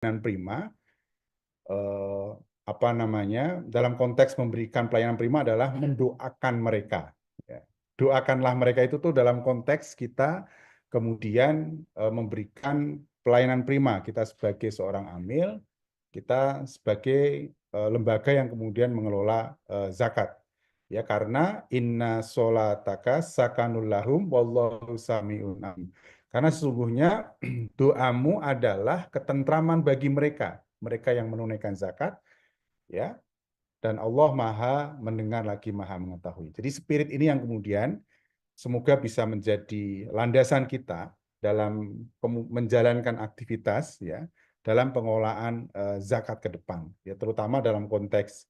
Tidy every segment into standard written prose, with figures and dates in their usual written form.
prima, dalam konteks memberikan pelayanan prima adalah mendoakan mereka. Ya. Doakanlah mereka itu tuh dalam konteks kita kemudian memberikan pelayanan prima. Kita sebagai seorang amil, kita sebagai lembaga yang kemudian mengelola zakat. Ya, karena inna sholataka sakanul lahum wallahu sami'un alim. Karena sesungguhnya doamu adalah ketentraman bagi mereka, mereka yang menunaikan zakat, ya, dan Allah Maha mendengar lagi Maha mengetahui. Jadi spirit ini yang kemudian semoga bisa menjadi landasan kita dalam menjalankan aktivitas, ya, dalam pengelolaan zakat ke depan, ya, terutama dalam konteks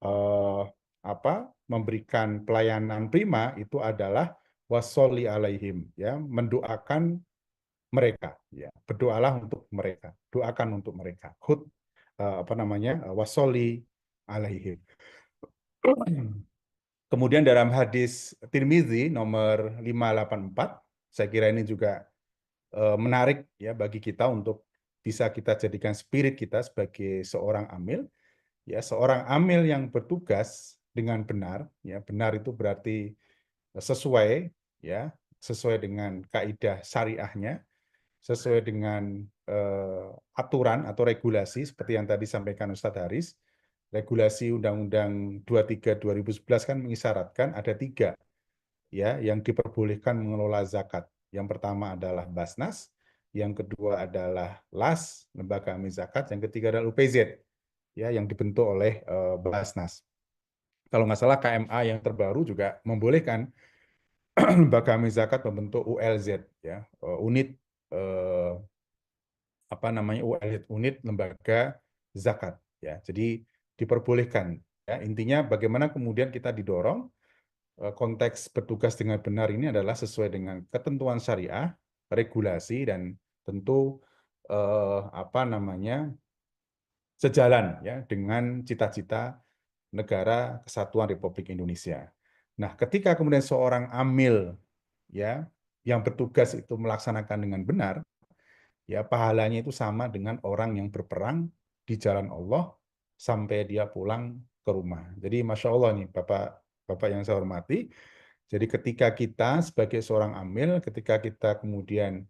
eh, memberikan pelayanan prima itu adalah wasoli alaihim, ya, mendoakan mereka, ya, berdoalah untuk mereka, doakan untuk mereka. Wasoli alaihim. Kemudian dalam hadis Tirmizi nomor 584, saya kira ini juga menarik ya bagi kita untuk bisa kita jadikan spirit kita sebagai seorang amil, ya, seorang amil yang bertugas dengan benar, ya, benar itu berarti sesuai, ya, sesuai dengan kaidah syariahnya, sesuai dengan aturan atau regulasi seperti yang tadi sampaikan Ustadz Haris. Regulasi Undang-Undang 23 2011 kan mengisyaratkan ada 3, ya, yang diperbolehkan mengelola zakat. Yang pertama adalah Basnas, yang kedua adalah LAS, Lembaga Amil Zakat, yang ketiga adalah UPZ, ya, yang dibentuk oleh Basnas. Kalau nggak salah KMA yang terbaru juga membolehkan Lembaga Amil Zakat membentuk ULZ, ya, unit eh, unit lembaga zakat, ya. Jadi diperbolehkan, ya. Intinya bagaimana kemudian kita didorong konteks bertugas dengan benar ini adalah sesuai dengan ketentuan syariah, regulasi, dan tentu sejalan, ya, dengan cita-cita negara kesatuan Republik Indonesia. Nah, ketika kemudian seorang amil, ya, yang bertugas itu melaksanakan dengan benar, ya, pahalanya itu sama dengan orang yang berperang di jalan Allah sampai dia pulang ke rumah. Jadi Masya Allah nih Bapak yang saya hormati, jadi ketika kita sebagai seorang amil, ketika kita kemudian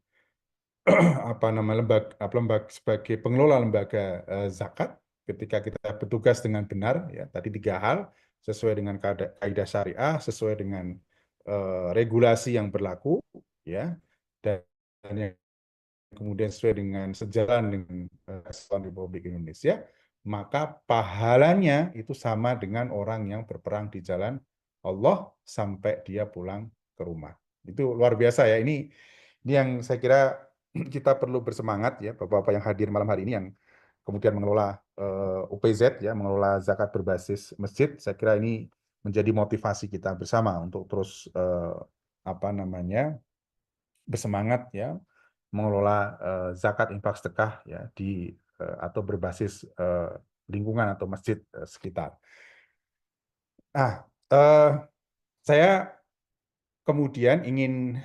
lembaga sebagai pengelola lembaga zakat, ketika kita bertugas dengan benar, ya, tadi 3 hal, sesuai dengan kaidah syariah, sesuai dengan regulasi yang berlaku, ya, dan yang kemudian sesuai dengan sejalan dengan Kesatuan Republik Indonesia, maka pahalanya itu sama dengan orang yang berperang di jalan Allah sampai dia pulang ke rumah. Itu luar biasa ya. Ini yang saya kira kita perlu bersemangat, ya, Bapak-bapak yang hadir malam hari ini yang kemudian mengelola UPZ, ya, mengelola zakat berbasis masjid. Saya kira ini menjadi motivasi kita bersama untuk terus bersemangat, ya, mengelola zakat infak sedekah, ya, di atau berbasis lingkungan atau masjid sekitar. Nah, saya kemudian ingin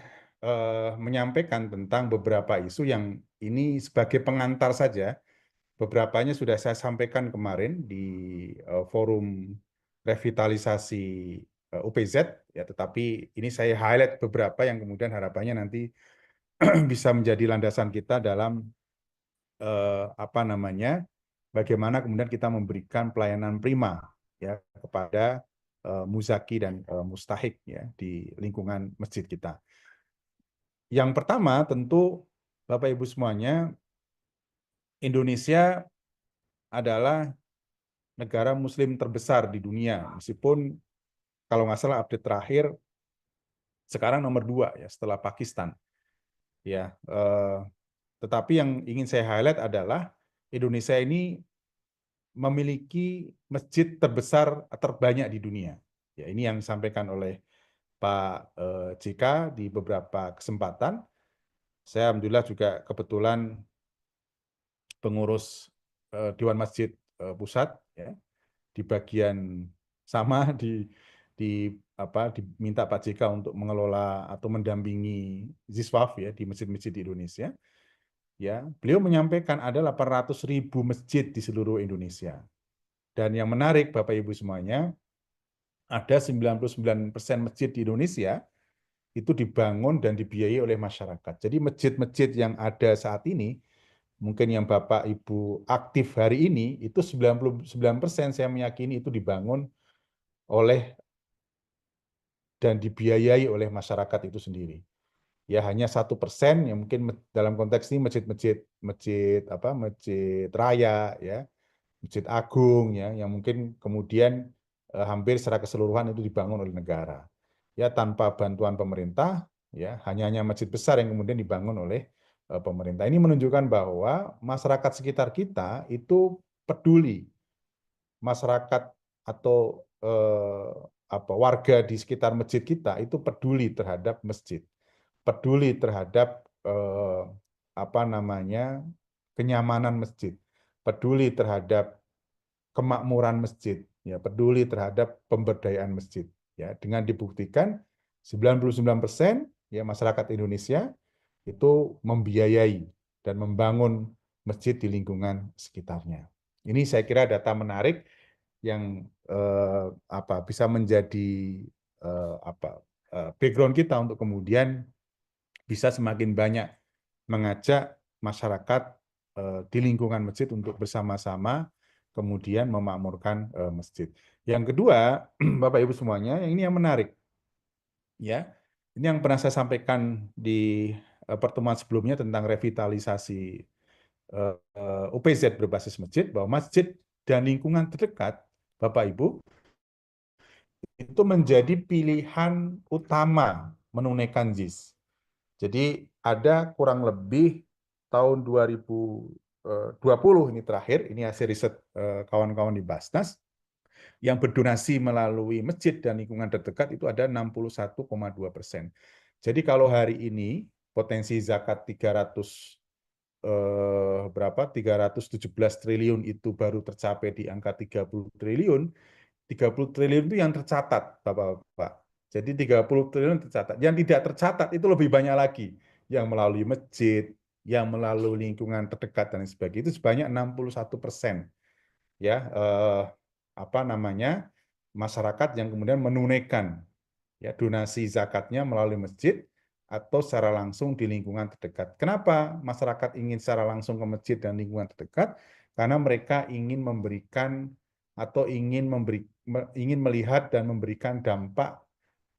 menyampaikan tentang beberapa isu yang ini sebagai pengantar saja. Beberapanya sudah saya sampaikan kemarin di forum revitalisasi UPZ, ya, tetapi ini saya highlight beberapa yang kemudian harapannya nanti bisa menjadi landasan kita dalam bagaimana kemudian kita memberikan pelayanan prima, ya, kepada muzaki dan mustahik, ya, di lingkungan masjid kita. Yang pertama tentu Bapak Ibu semuanya, Indonesia adalah negara muslim terbesar di dunia, meskipun kalau nggak salah update terakhir sekarang nomor 2, ya, setelah Pakistan, ya. Tetapi yang ingin saya highlight adalah Indonesia ini memiliki masjid terbesar terbanyak di dunia. Ya, ini yang disampaikan oleh Pak JK di beberapa kesempatan. Saya alhamdulillah juga kebetulan pengurus Dewan Masjid Pusat, ya, di bagian sama diminta Pak JK untuk mengelola atau mendampingi Ziswaf, ya, di masjid-masjid di Indonesia. ya, beliau menyampaikan ada 800.000 masjid di seluruh Indonesia. Dan yang menarik Bapak Ibu semuanya, ada 99% masjid di Indonesia itu dibangun dan dibiayai oleh masyarakat. Jadi masjid-masjid yang ada saat ini, mungkin yang Bapak Ibu aktif hari ini, itu 99% saya meyakini itu dibangun oleh dan dibiayai oleh masyarakat itu sendiri. Ya hanya 1% yang mungkin dalam konteks ini masjid raya, ya, masjid agung, ya, yang mungkin kemudian hampir secara keseluruhan itu dibangun oleh negara. Ya tanpa bantuan pemerintah, ya hanya masjid besar yang kemudian dibangun oleh pemerintah. Ini menunjukkan bahwa masyarakat sekitar kita itu peduli, masyarakat atau warga di sekitar masjid kita itu peduli terhadap masjid, peduli terhadap kenyamanan masjid, peduli terhadap kemakmuran masjid, ya, peduli terhadap pemberdayaan masjid. Ya, dengan dibuktikan 99% ya masyarakat Indonesia itu membiayai dan membangun masjid di lingkungan sekitarnya. Ini saya kira data menarik yang bisa menjadi background kita untuk kemudian bisa semakin banyak mengajak masyarakat di lingkungan masjid untuk bersama-sama kemudian memakmurkan masjid. Yang kedua, Bapak Ibu semuanya, ini yang menarik, ya. Ini yang pernah saya sampaikan di pertemuan sebelumnya tentang revitalisasi UPZ berbasis masjid, bahwa masjid dan lingkungan terdekat, Bapak Ibu, itu menjadi pilihan utama menunaikan JIS. Jadi ada kurang lebih tahun 2020 ini terakhir, ini hasil riset kawan-kawan di Basnas, yang berdonasi melalui masjid dan lingkungan terdekat itu ada 61,2%. Jadi kalau hari ini potensi zakat 317 triliun itu baru tercapai di angka 30 triliun, 30 triliun itu yang tercatat, Bapak-Bapak. Jadi 30 triliun tercatat. Yang tidak tercatat itu lebih banyak lagi. Yang melalui masjid, yang melalui lingkungan terdekat dan sebagainya itu sebanyak 61%. Ya, masyarakat yang kemudian menunaikan ya donasi zakatnya melalui masjid atau secara langsung di lingkungan terdekat. Kenapa masyarakat ingin secara langsung ke masjid dan lingkungan terdekat? Karena mereka ingin memberikan atau ingin melihat dan memberikan dampak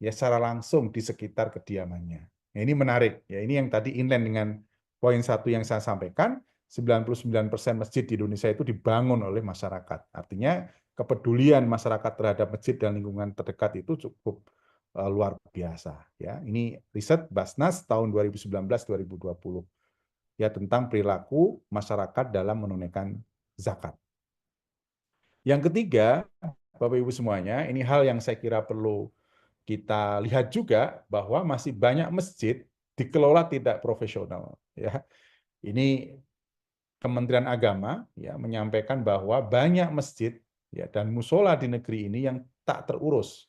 ya secara langsung di sekitar kediamannya. Nah, ini menarik ya. Ini yang tadi inline dengan poin satu yang saya sampaikan, 99% masjid di Indonesia itu dibangun oleh masyarakat. Artinya kepedulian masyarakat terhadap masjid dan lingkungan terdekat itu cukup luar biasa ya. Ini riset Basnas tahun 2019-2020 ya tentang perilaku masyarakat dalam menunaikan zakat. Yang ketiga, Bapak Ibu semuanya, ini hal yang saya kira perlu kita lihat juga bahwa masih banyak masjid dikelola tidak profesional ya. Ini Kementerian Agama ya menyampaikan bahwa banyak masjid ya dan musola di negeri ini yang tak terurus.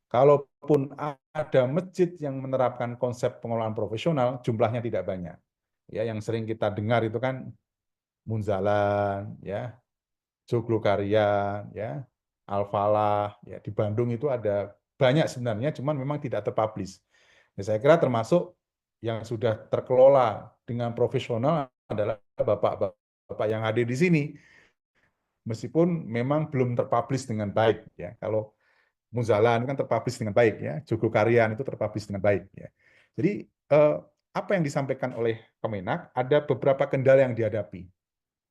Kalaupun ada masjid yang menerapkan konsep pengelolaan profesional, jumlahnya tidak banyak. Ya, yang sering kita dengar itu kan Munzalan, ya, Joglokarian, ya, Al-Falah, ya, di Bandung itu ada banyak sebenarnya, cuman memang tidak terpublish. Ya, saya kira termasuk yang sudah terkelola dengan profesional adalah bapak-bapak yang hadir di sini, meskipun memang belum terpublish dengan baik. Ya, kalau Muzalan kan terpublish dengan baik ya, Jogokarian itu terpublish dengan baik ya. Jadi apa yang disampaikan oleh Kemenak ada beberapa kendala yang dihadapi.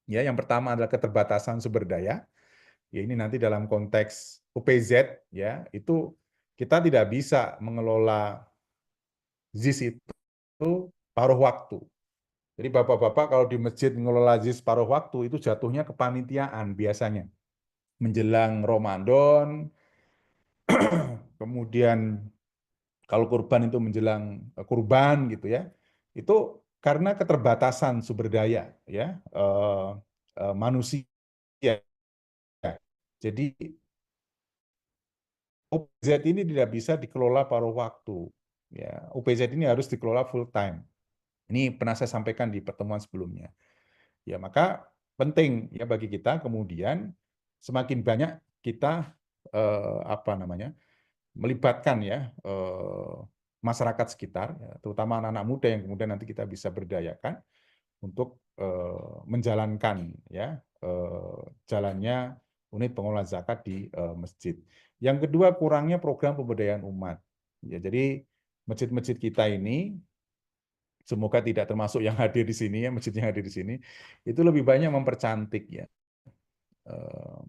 Ya, yang pertama adalah keterbatasan sumber daya. Ya, ini nanti dalam konteks UPZ ya, itu kita tidak bisa mengelola ZIS itu paruh waktu. Jadi bapak-bapak kalau di masjid mengelola ZIS paruh waktu itu jatuhnya kepanitiaan biasanya. Menjelang Ramadan, kemudian kalau kurban itu menjelang kurban gitu ya, itu karena keterbatasan sumber daya ya manusia. Jadi OPZ ini tidak bisa dikelola paruh waktu. Ya, OPZ ini harus dikelola full time. Ini pernah saya sampaikan di pertemuan sebelumnya. Ya, maka penting ya bagi kita kemudian semakin banyak kita melibatkan ya masyarakat sekitar, ya, terutama anak-anak muda yang kemudian nanti kita bisa berdayakan untuk menjalankan ya jalannya unit pengelola zakat di masjid. Yang kedua, kurangnya program pemberdayaan umat. Ya, jadi masjid-masjid kita ini, semoga tidak termasuk yang hadir di sini ya, masjid yang hadir di sini, itu lebih banyak mempercantik ya,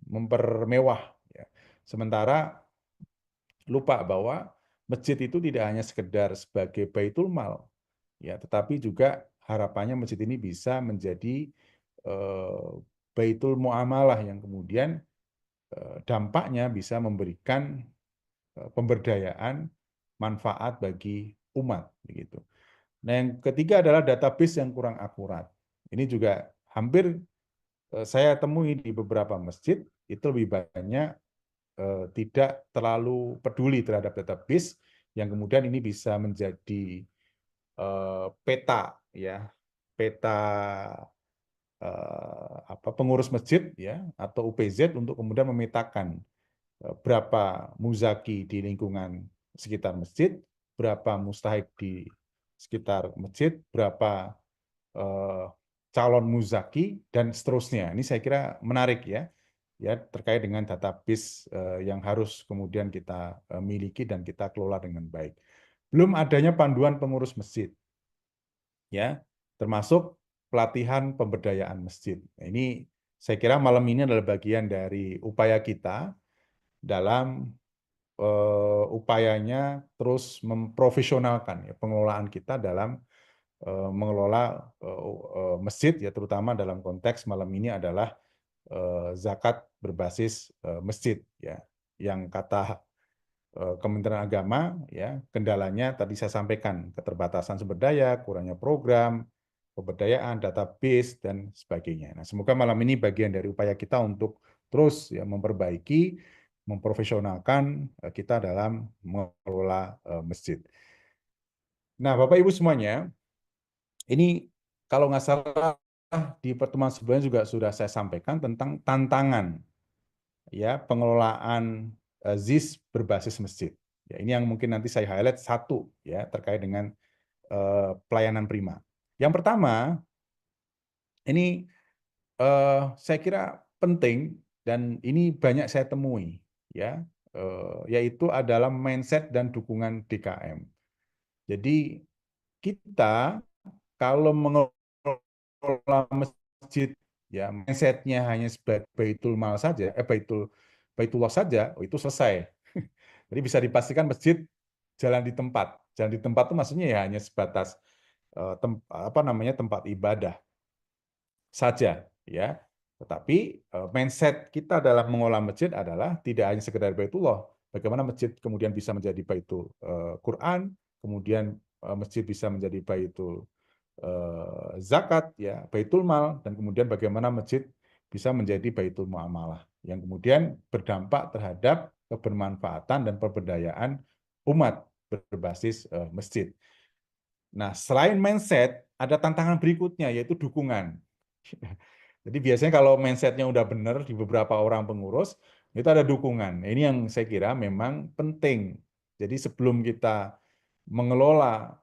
mempermewah ya. Sementara lupa bahwa masjid itu tidak hanya sekedar sebagai baitul mal ya, tetapi juga harapannya masjid ini bisa menjadi baitul muamalah yang kemudian dampaknya bisa memberikan pemberdayaan manfaat bagi umat begitu. Nah, yang ketiga adalah database yang kurang akurat. Ini juga hampir saya temui di beberapa masjid itu lebih banyak tidak terlalu peduli terhadap database yang kemudian ini bisa menjadi peta ya, peta pengurus masjid ya atau UPZ untuk kemudian memetakan berapa muzaki di lingkungan sekitar masjid, berapa mustahik di sekitar masjid, berapa calon muzaki dan seterusnya. Ini saya kira menarik ya, ya terkait dengan database yang harus kemudian kita miliki dan kita kelola dengan baik. Belum adanya panduan pengurus masjid, ya, termasuk pelatihan pemberdayaan masjid. Nah, ini saya kira malam ini adalah bagian dari upaya kita dalam upayanya terus memprofesionalkan ya, pengelolaan kita dalam mengelola masjid ya, terutama dalam konteks malam ini adalah zakat berbasis masjid ya, yang kata Kementerian Agama ya kendalanya tadi saya sampaikan, keterbatasan sumber daya, kurangnya program pemberdayaan, database dan sebagainya. Nah, semoga malam ini bagian dari upaya kita untuk terus ya memperbaiki, memprofesionalkan kita dalam mengelola masjid. Nah, Bapak Ibu semuanya, ini kalau nggak salah di pertemuan sebelumnya juga sudah saya sampaikan tentang tantangan ya pengelolaan ZIS berbasis masjid. Ya, ini yang mungkin nanti saya highlight satu ya terkait dengan pelayanan prima. Yang pertama, ini saya kira penting dan ini banyak saya temui ya, yaitu adalah mindset dan dukungan DKM. Jadi kita kalau mengelola masjid ya mindsetnya hanya sebagai baitul mal saja, baitullah saja, oh itu selesai. Jadi bisa dipastikan masjid jalan di tempat. Jalan di tempat itu maksudnya ya hanya sebatas tempat ibadah saja ya. Tetapi mindset kita dalam mengolah masjid adalah tidak hanya sekedar baitullah. Bagaimana masjid kemudian bisa menjadi baitul Quran, kemudian masjid bisa menjadi baitul zakat ya, baitul mal, dan kemudian bagaimana masjid bisa menjadi baitul muamalah yang kemudian berdampak terhadap kebermanfaatan dan pemberdayaan umat berbasis masjid. Nah, selain mindset, ada tantangan berikutnya, yaitu dukungan. Jadi biasanya kalau mindsetnya udah benar di beberapa orang pengurus, itu ada dukungan. Ini yang saya kira memang penting. Jadi sebelum kita mengelola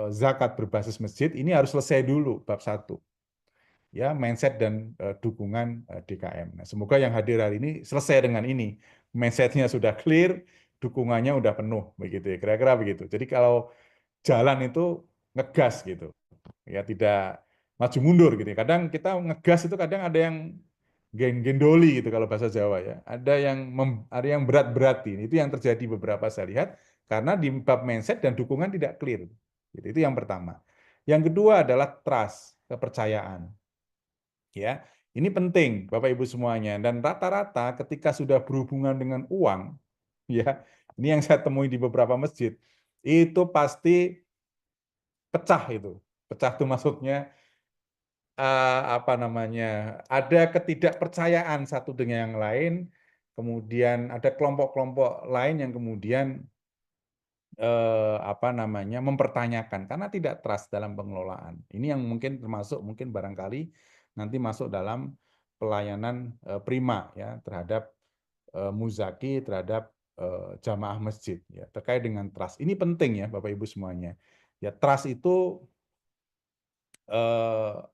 zakat berbasis masjid, ini harus selesai dulu bab 1. Ya, mindset dan dukungan DKM. Nah, semoga yang hadir hari ini selesai dengan ini. Mindsetnya sudah clear, dukungannya udah penuh, begitu ya. Kira-kira begitu. Jadi kalau jalan itu ngegas gitu ya, tidak maju mundur gitu. Kadang kita ngegas itu kadang ada yang gendoli gitu kalau bahasa Jawa ya. Ada yang berat-berat ini. Itu yang terjadi beberapa saya lihat karena di bab mindset dan dukungan tidak clear. Gitu. Itu yang pertama. Yang kedua adalah trust, kepercayaan. Ya, ini penting Bapak Ibu semuanya, dan rata-rata ketika sudah berhubungan dengan uang ya, ini yang saya temui di beberapa masjid, itu pasti pecah itu. Pecah itu maksudnya ada ketidakpercayaan satu dengan yang lain, kemudian ada kelompok-kelompok lain yang kemudian mempertanyakan karena tidak trust dalam pengelolaan. Ini yang mungkin termasuk mungkin barangkali nanti masuk dalam pelayanan prima ya terhadap muzaki, terhadap jamaah masjid ya terkait dengan trust. Ini penting ya Bapak Ibu semuanya. Ya trust itu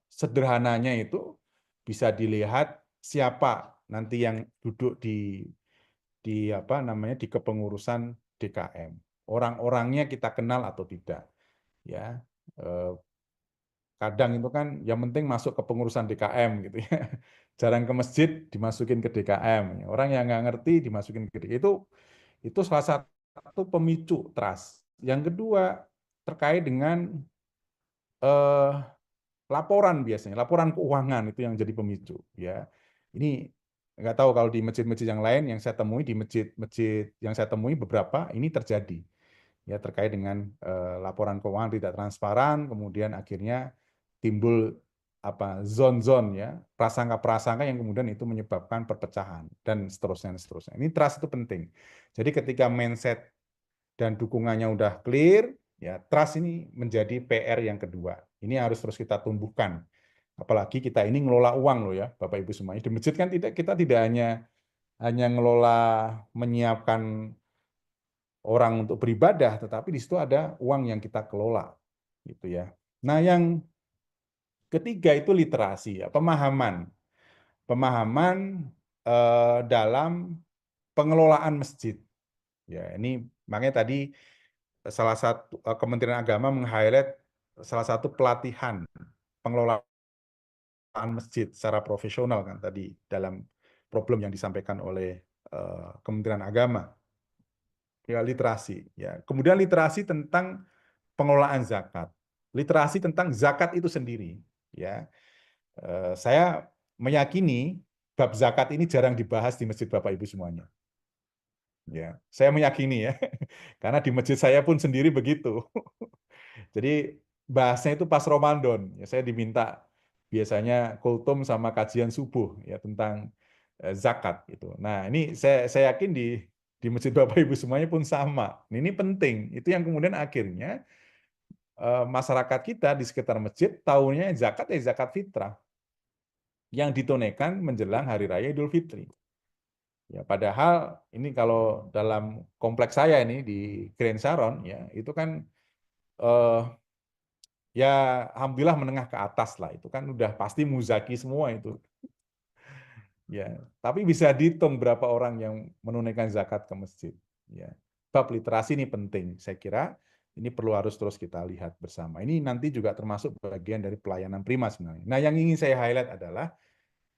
sederhananya itu bisa dilihat siapa nanti yang duduk di di kepengurusan DKM. Orang-orangnya kita kenal atau tidak. Ya, kadang itu kan yang penting masuk ke pengurusan DKM gitu ya. Jarang ke masjid dimasukin ke DKM. Orang yang nggak ngerti dimasukin ke DKM. Itu salah satu pemicu trust. Yang kedua terkait dengan eh, laporan biasanya, laporan keuangan itu yang jadi pemicu ya. Ini nggak tahu kalau di masjid-masjid yang lain yang saya temui di masjid-masjid yang saya temui beberapa ini terjadi ya terkait dengan laporan keuangan tidak transparan, kemudian akhirnya timbul zone-zone ya, prasangka-prasangka yang kemudian itu menyebabkan perpecahan dan seterusnya dan seterusnya. Ini trust itu penting. Jadi ketika mindset dan dukungannya udah clear, ya trust ini menjadi PR yang kedua. Ini harus terus kita tumbuhkan. Apalagi kita ini ngelola uang loh ya, Bapak Ibu semuanya. Di masjid kan kita tidak hanya ngelola menyiapkan orang untuk beribadah, tetapi di situ ada uang yang kita kelola, gitu ya. Nah, yang ketiga itu literasi, ya, pemahaman dalam pengelolaan masjid. Ya, ini makanya tadi salah satu Kementerian Agama meng-highlight salah satu pelatihan pengelolaan masjid secara profesional kan tadi dalam problem yang disampaikan oleh Kementerian Agama. Ya, literasi ya. Kemudian literasi tentang pengelolaan zakat. Literasi tentang zakat itu sendiri ya. Saya meyakini bab zakat ini jarang dibahas di masjid Bapak Ibu semuanya. Ya, saya meyakini ya. Karena di masjid saya pun sendiri begitu. Jadi bahasnya itu pas Ramadan. Ya, saya diminta biasanya kultum sama kajian subuh ya tentang zakat itu. Nah, ini saya yakin di masjid Bapak Ibu semuanya pun sama. Ini penting. Itu yang kemudian akhirnya masyarakat kita di sekitar masjid tahunya zakat zakat fitrah yang ditunaikan menjelang hari raya Idul Fitri. Ya, padahal ini kalau dalam kompleks saya ini di Grand Sharon ya itu kan eh, ya alhamdulillah menengah ke atas lah itu kan udah pasti muzaki semua itu. Ya, tapi bisa dihitung berapa orang yang menunaikan zakat ke masjid. Ya, bab literasi ini penting. Saya kira ini perlu harus terus kita lihat bersama. Ini nanti juga termasuk bagian dari pelayanan prima sebenarnya. Nah, yang ingin saya highlight adalah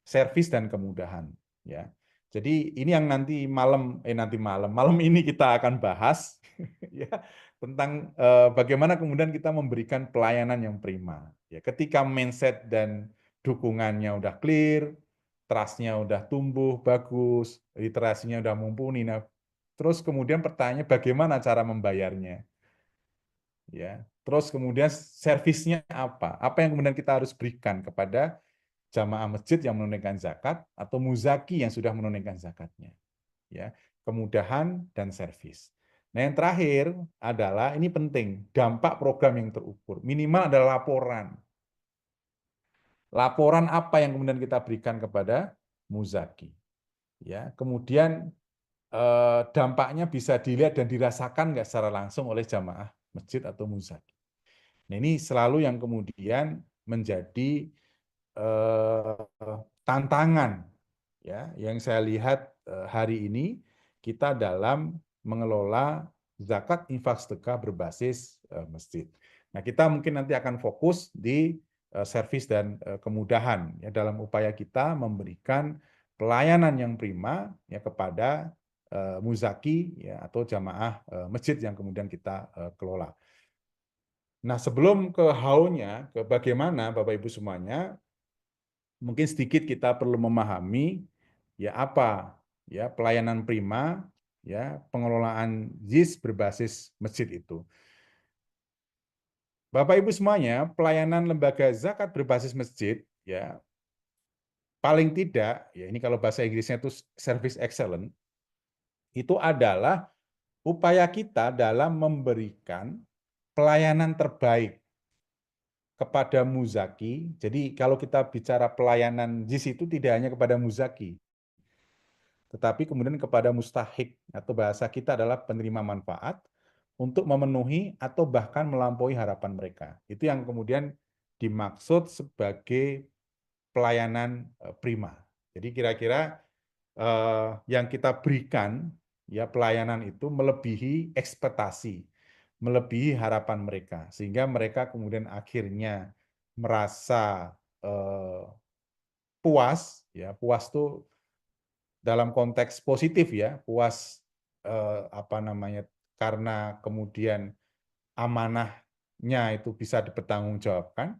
servis dan kemudahan. Ya, jadi ini yang malam ini kita akan bahas ya tentang bagaimana kemudian kita memberikan pelayanan yang prima. Ya, ketika mindset dan dukungannya udah clear, trust-nya udah tumbuh bagus, literasinya udah mumpuni. Nah, terus kemudian pertanyaannya bagaimana cara membayarnya? Ya, terus kemudian servisnya apa? Apa yang kemudian kita harus berikan kepada jamaah masjid yang menunaikan zakat atau muzaki yang sudah menunaikan zakatnya? Ya, kemudahan dan servis. Nah, yang terakhir adalah ini penting, dampak program yang terukur. Minimal adalah laporan. Laporan apa yang kemudian kita berikan kepada muzaki. Ya, kemudian dampaknya bisa dilihat dan dirasakan nggak secara langsung oleh jamaah masjid atau muzaki. Nah, ini selalu yang kemudian menjadi tantangan ya yang saya lihat hari ini kita dalam mengelola zakat infak sedekah berbasis masjid. Nah, kita mungkin nanti akan fokus di servis dan kemudahan ya dalam upaya kita memberikan pelayanan yang prima ya kepada muzaki ya atau jamaah masjid yang kemudian kita kelola. Nah, sebelum ke how-nya, ke bagaimana Bapak Ibu semuanya, mungkin sedikit kita perlu memahami ya apa ya pelayanan prima ya pengelolaan JIS berbasis masjid itu. Bapak Ibu semuanya, pelayanan lembaga zakat berbasis masjid ya paling tidak ya ini kalau bahasa Inggrisnya itu service excellent itu adalah upaya kita dalam memberikan pelayanan terbaik kepada muzaki. Jadi kalau kita bicara pelayanan JIS itu tidak hanya kepada muzaki, tetapi kemudian kepada mustahik atau bahasa kita adalah penerima manfaat untuk memenuhi atau bahkan melampaui harapan mereka. Itu yang kemudian dimaksud sebagai pelayanan prima. Jadi kira-kira yang kita berikan ya pelayanan itu melebihi ekspektasi, melebihi harapan mereka, sehingga mereka kemudian akhirnya merasa puas, ya puas tuh dalam konteks positif ya, puas apa namanya karena kemudian amanahnya itu bisa dipertanggungjawabkan,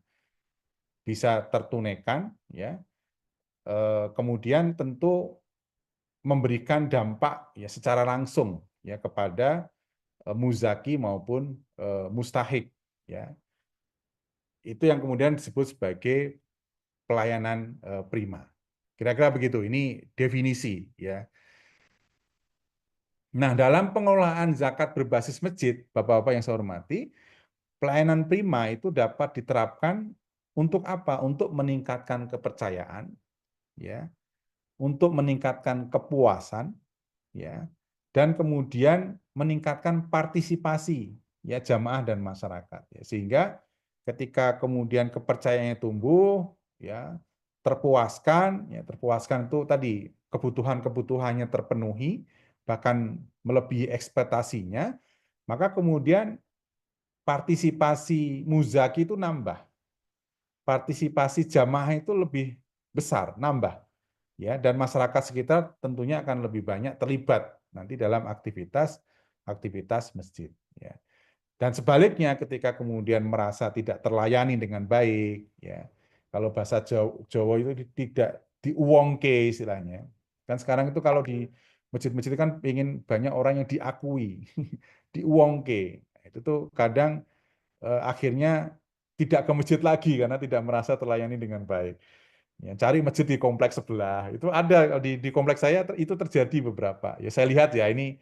bisa tertunaikan, ya. Kemudian tentu memberikan dampak ya secara langsung ya kepada muzaki maupun mustahik, ya. Itu yang kemudian disebut sebagai pelayanan prima. Kira-kira begitu. Ini definisi, ya. Nah, dalam pengelolaan zakat berbasis masjid, Bapak-bapak yang saya hormati, pelayanan prima itu dapat diterapkan untuk apa? Untuk meningkatkan kepercayaan, ya, untuk meningkatkan kepuasan, ya, dan kemudian meningkatkan partisipasi ya jamaah dan masyarakat. Ya, sehingga ketika kemudian kepercayaannya tumbuh, ya terpuaskan itu tadi kebutuhannya terpenuhi, bahkan melebihi ekspektasinya, maka kemudian partisipasi muzaki itu nambah, partisipasi jamaah itu lebih besar, nambah, ya, dan masyarakat sekitar tentunya akan lebih banyak terlibat nanti dalam aktivitas masjid, ya. Dan sebaliknya ketika kemudian merasa tidak terlayani dengan baik, ya, kalau bahasa Jawa itu tidak diuwongke istilahnya. Kan sekarang itu kalau di masjid-masjid kan ingin banyak orang yang diakui, diuwongke. Itu tuh kadang akhirnya tidak ke masjid lagi karena tidak merasa terlayani dengan baik. Ya, cari masjid di kompleks sebelah. Itu ada di kompleks saya itu terjadi beberapa. Ya saya lihat ya ini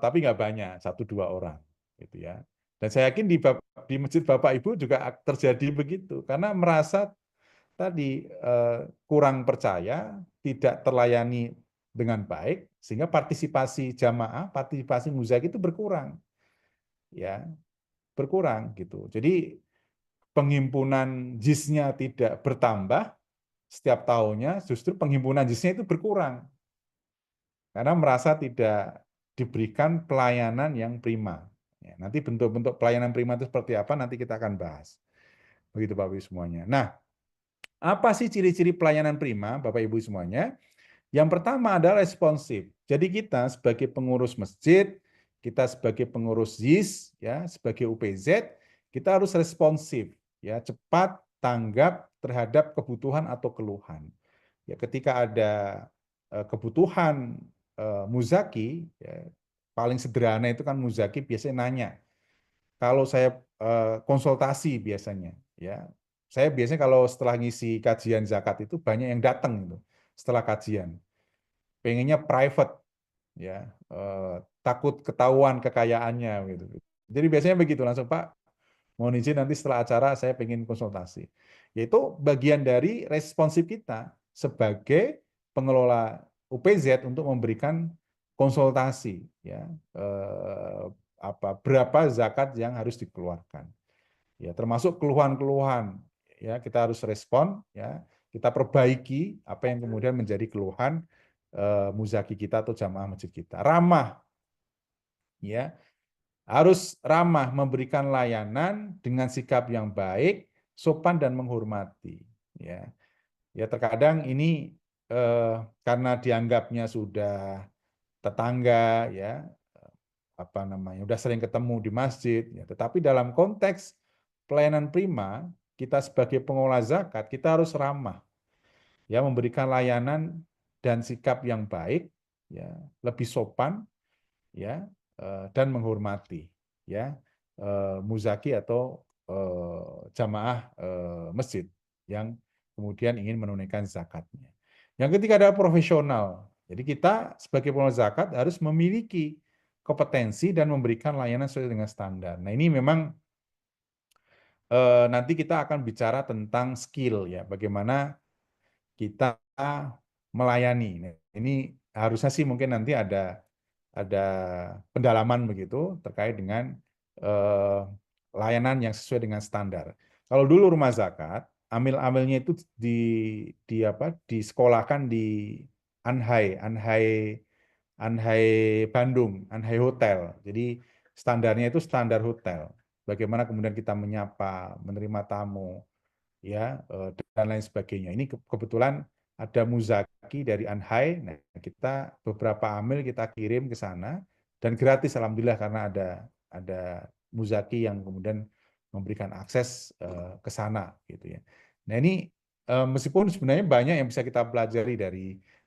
tapi nggak banyak, 1-2 orang gitu ya. Dan saya yakin di masjid Bapak Ibu juga terjadi begitu karena merasa tadi kurang percaya, tidak terlayani dengan baik sehingga partisipasi jamaah, partisipasi muzaki itu berkurang. Ya, berkurang gitu. Jadi penghimpunan JIS-nya tidak bertambah setiap tahunnya, justru penghimpunan JIS-nya itu berkurang karena merasa tidak diberikan pelayanan yang prima. Ya, nanti bentuk-bentuk pelayanan prima itu seperti apa nanti kita akan bahas. Begitu Bapak Ibu semuanya. Nah, apa sih ciri-ciri pelayanan prima Bapak Ibu semuanya? Yang pertama adalah responsif. Jadi kita sebagai pengurus masjid, kita sebagai pengurus ZIS, ya, sebagai UPZ, kita harus responsif, ya, cepat tanggap terhadap kebutuhan atau keluhan. Ya, ketika ada kebutuhan muzaki, ya, paling sederhana itu kan muzaki biasanya nanya. Kalau saya konsultasi biasanya, ya, saya biasanya kalau setelah ngisi kajian zakat itu banyak yang datang itu setelah kajian pengennya private, ya, takut ketahuan kekayaannya gitu. Jadi biasanya begitu langsung Pak, mohon izin nanti setelah acara saya pengen konsultasi. Yaitu bagian dari responsif kita sebagai pengelola UPZ untuk memberikan konsultasi, ya, berapa zakat yang harus dikeluarkan. Ya, termasuk keluhan-keluhan, ya kita harus respon, ya kita perbaiki apa yang kemudian menjadi keluhan muzaki kita atau jamaah masjid kita. Ramah, ya harus ramah memberikan layanan dengan sikap yang baik, sopan dan menghormati. Ya, ya terkadang ini karena dianggapnya sudah tetangga, ya apa namanya, udah sering ketemu di masjid, ya, tetapi dalam konteks pelayanan prima, kita sebagai pengelola zakat, kita harus ramah, ya memberikan layanan dan sikap yang baik, ya lebih sopan, ya dan menghormati, ya muzaki atau jamaah masjid yang kemudian ingin menunaikan zakatnya. Yang ketiga adalah profesional. Jadi kita sebagai pengelola zakat harus memiliki kompetensi dan memberikan layanan sesuai dengan standar. Nah, ini memang nanti kita akan bicara tentang skill ya, bagaimana kita melayani. Nah, ini harusnya sih mungkin nanti ada pendalaman begitu terkait dengan eh, layanan yang sesuai dengan standar. Kalau dulu rumah zakat, amil-amilnya itu di apa? Disekolahkan di Anhai, Anhai Anhai Bandung, Anhai Hotel. Jadi standarnya itu standar hotel. Bagaimana kemudian kita menyapa, menerima tamu, ya dan lain sebagainya. Ini kebetulan ada Muzaki dari Anhai. Nah, kita beberapa amil kita kirim ke sana dan gratis alhamdulillah karena ada Muzaki yang kemudian memberikan akses ke sana gitu ya. Nah, ini meskipun sebenarnya banyak yang bisa kita pelajari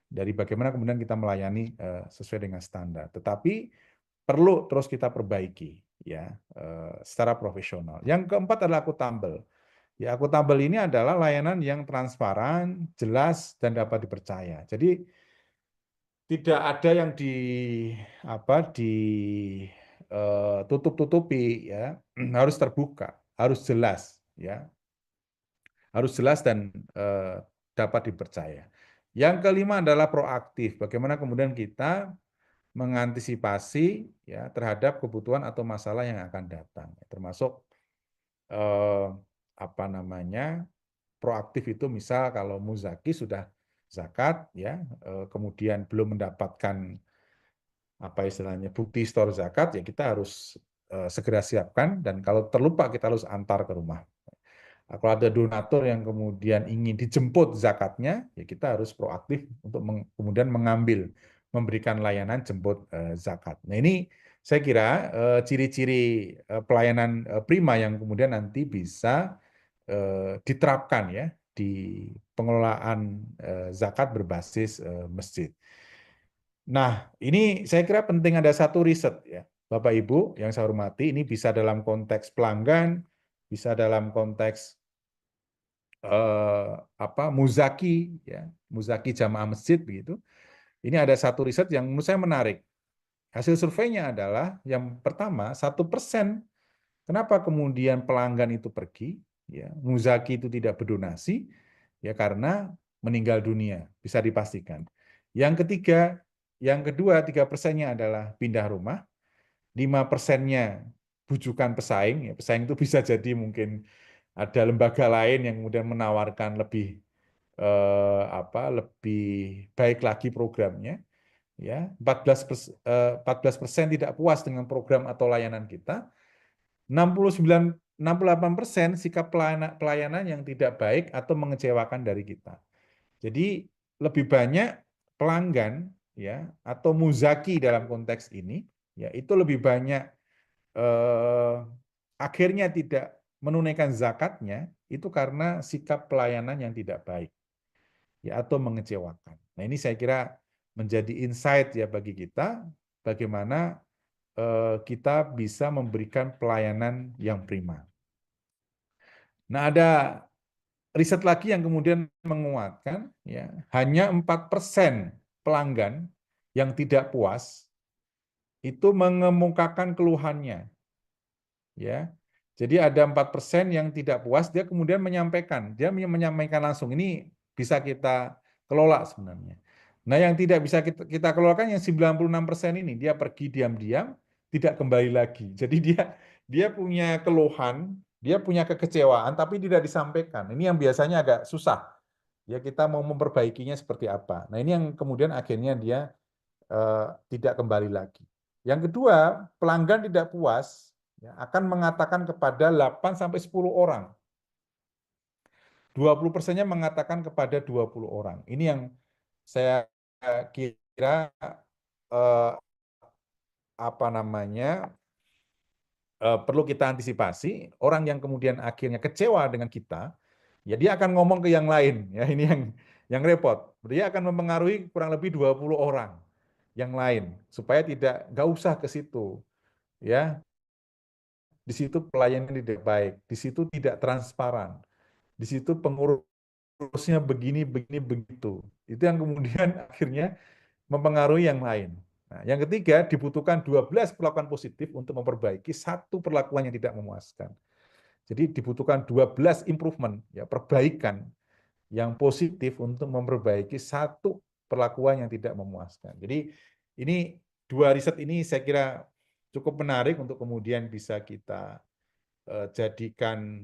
dari bagaimana kemudian kita melayani sesuai dengan standar, tetapi perlu terus kita perbaiki ya secara profesional. Yang keempat adalah akuntabel. Ya, akuntabel ini adalah layanan yang transparan, jelas, dan dapat dipercaya. Jadi tidak ada yang tutup-tutupi ya, harus terbuka, harus jelas ya, harus jelas dan dapat dipercaya. Yang kelima adalah proaktif. Bagaimana kemudian kita mengantisipasi ya terhadap kebutuhan atau masalah yang akan datang, termasuk eh, apa namanya proaktif itu misal kalau muzaki sudah zakat ya kemudian belum mendapatkan apa istilahnya bukti store zakat ya kita harus segera siapkan dan kalau terlupa kita harus antar ke rumah. Nah, kalau ada donatur yang kemudian ingin dijemput zakatnya ya kita harus proaktif untuk kemudian mengambil memberikan layanan jemput zakat. Nah, ini saya kira ciri-ciri pelayanan prima yang kemudian nanti bisa diterapkan ya di pengelolaan zakat berbasis masjid. Nah, ini saya kira penting ada satu riset ya, Bapak Ibu yang saya hormati, ini bisa dalam konteks pelanggan, bisa dalam konteks muzaki ya, muzaki jamaah masjid begitu. Ini ada satu riset yang menurut saya menarik. Hasil surveinya adalah yang pertama 1%. Kenapa kemudian pelanggan itu pergi? Ya, muzaki itu tidak berdonasi, ya karena meninggal dunia, bisa dipastikan. Yang ketiga, yang kedua 3%-nya adalah pindah rumah, 5%-nya bujukan pesaing. Ya, pesaing itu bisa jadi mungkin ada lembaga lain yang kemudian menawarkan lebih baik lagi programnya. Ya, 14% tidak puas dengan program atau layanan kita. 68% sikap pelayanan yang tidak baik atau mengecewakan dari kita. Jadi lebih banyak pelanggan ya atau muzaki dalam konteks ini ya itu lebih banyak akhirnya tidak menunaikan zakatnya itu karena sikap pelayanan yang tidak baik ya atau mengecewakan. Nah, ini saya kira menjadi insight ya bagi kita bagaimana kita bisa memberikan pelayanan yang prima. Nah, ada riset lagi yang kemudian menguatkan, ya, hanya 4% pelanggan yang tidak puas itu mengemukakan keluhannya. Ya, jadi ada 4% yang tidak puas, dia kemudian menyampaikan langsung. Ini bisa kita kelola sebenarnya. Nah, yang tidak bisa kita kelolakan yang 96% ini, dia pergi diam-diam, tidak kembali lagi. Jadi dia punya keluhan, dia punya kekecewaan, tapi tidak disampaikan. Ini yang biasanya agak susah. Ya, kita mau memperbaikinya seperti apa. Nah, ini yang kemudian akhirnya dia tidak kembali lagi. Yang kedua, pelanggan tidak puas ya, akan mengatakan kepada 8 sampai 10 orang. 20%-nya mengatakan kepada 20 orang. Ini yang saya kira eh, apa namanya perlu kita antisipasi. Orang yang kemudian akhirnya kecewa dengan kita, ya dia akan ngomong ke yang lain. Ya, ini yang repot. Dia akan mempengaruhi kurang lebih 20 orang yang lain supaya nggak usah ke situ. Ya, di situ pelayanan tidak baik, di situ tidak transparan, di situ pengurusnya begini, begini, begitu. Itu yang kemudian akhirnya mempengaruhi yang lain. Nah, yang ketiga, dibutuhkan 12 perlakuan positif untuk memperbaiki satu perlakuan yang tidak memuaskan. Jadi dibutuhkan 12 improvement, ya, perbaikan yang positif untuk memperbaiki satu perlakuan yang tidak memuaskan. Jadi ini dua riset ini saya kira cukup menarik untuk kemudian bisa kita jadikan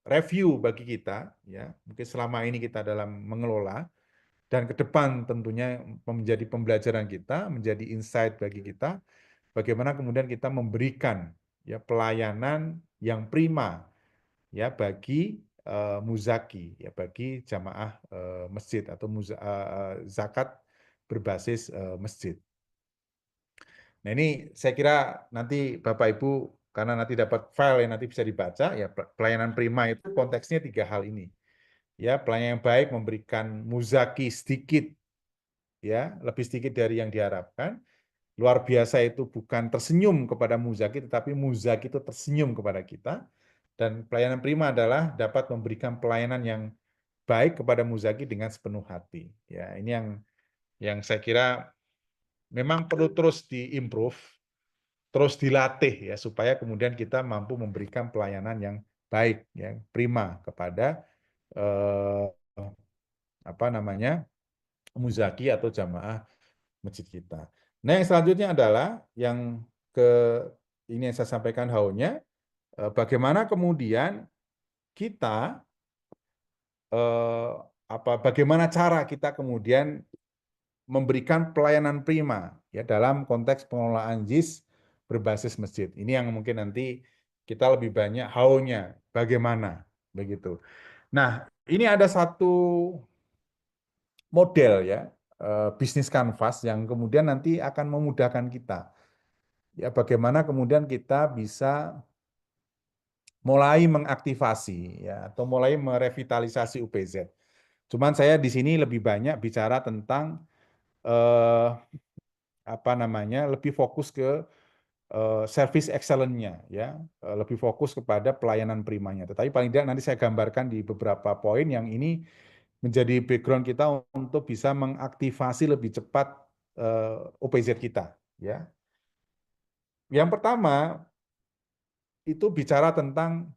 review bagi kita, ya. Mungkin selama ini kita dalam mengelola, dan ke depan tentunya menjadi pembelajaran kita, menjadi insight bagi kita, bagaimana kemudian kita memberikan, ya, pelayanan yang prima, ya, bagi muzaki, ya, bagi jamaah masjid atau zakat berbasis masjid. Nah, ini saya kira nanti Bapak Ibu, karena nanti dapat file yang nanti bisa dibaca, ya, pelayanan prima itu konteksnya 3 hal ini. Ya, pelayanan yang baik memberikan muzaki sedikit, ya, lebih sedikit dari yang diharapkan. Luar biasa itu bukan tersenyum kepada muzaki, tetapi muzaki itu tersenyum kepada kita. Dan pelayanan prima adalah dapat memberikan pelayanan yang baik kepada muzaki dengan sepenuh hati. Ya, ini yang saya kira memang perlu terus diimprove, terus dilatih, ya, supaya kemudian kita mampu memberikan pelayanan yang baik, yang prima kepada apa namanya, muzaki atau jamaah masjid kita. Nah, yang selanjutnya adalah yang ke ini yang saya sampaikan haunya, bagaimana kemudian kita bagaimana cara kita kemudian memberikan pelayanan prima, ya, dalam konteks pengelolaan JIS berbasis masjid. Ini yang mungkin nanti kita lebih banyak how-nya, bagaimana begitu. Nah, ini ada satu model, ya, bisnis canvas yang kemudian nanti akan memudahkan kita, ya, bagaimana kemudian kita bisa mulai mengaktifasi, ya, atau mulai merevitalisasi UPZ. Cuman saya di sini lebih banyak bicara tentang apa namanya, lebih fokus ke service excellence-nya, ya, lebih fokus kepada pelayanan primanya. Tetapi paling tidak nanti saya gambarkan di beberapa poin yang ini menjadi background kita untuk bisa mengaktifasi lebih cepat OPZ kita, ya. Yang pertama itu bicara tentang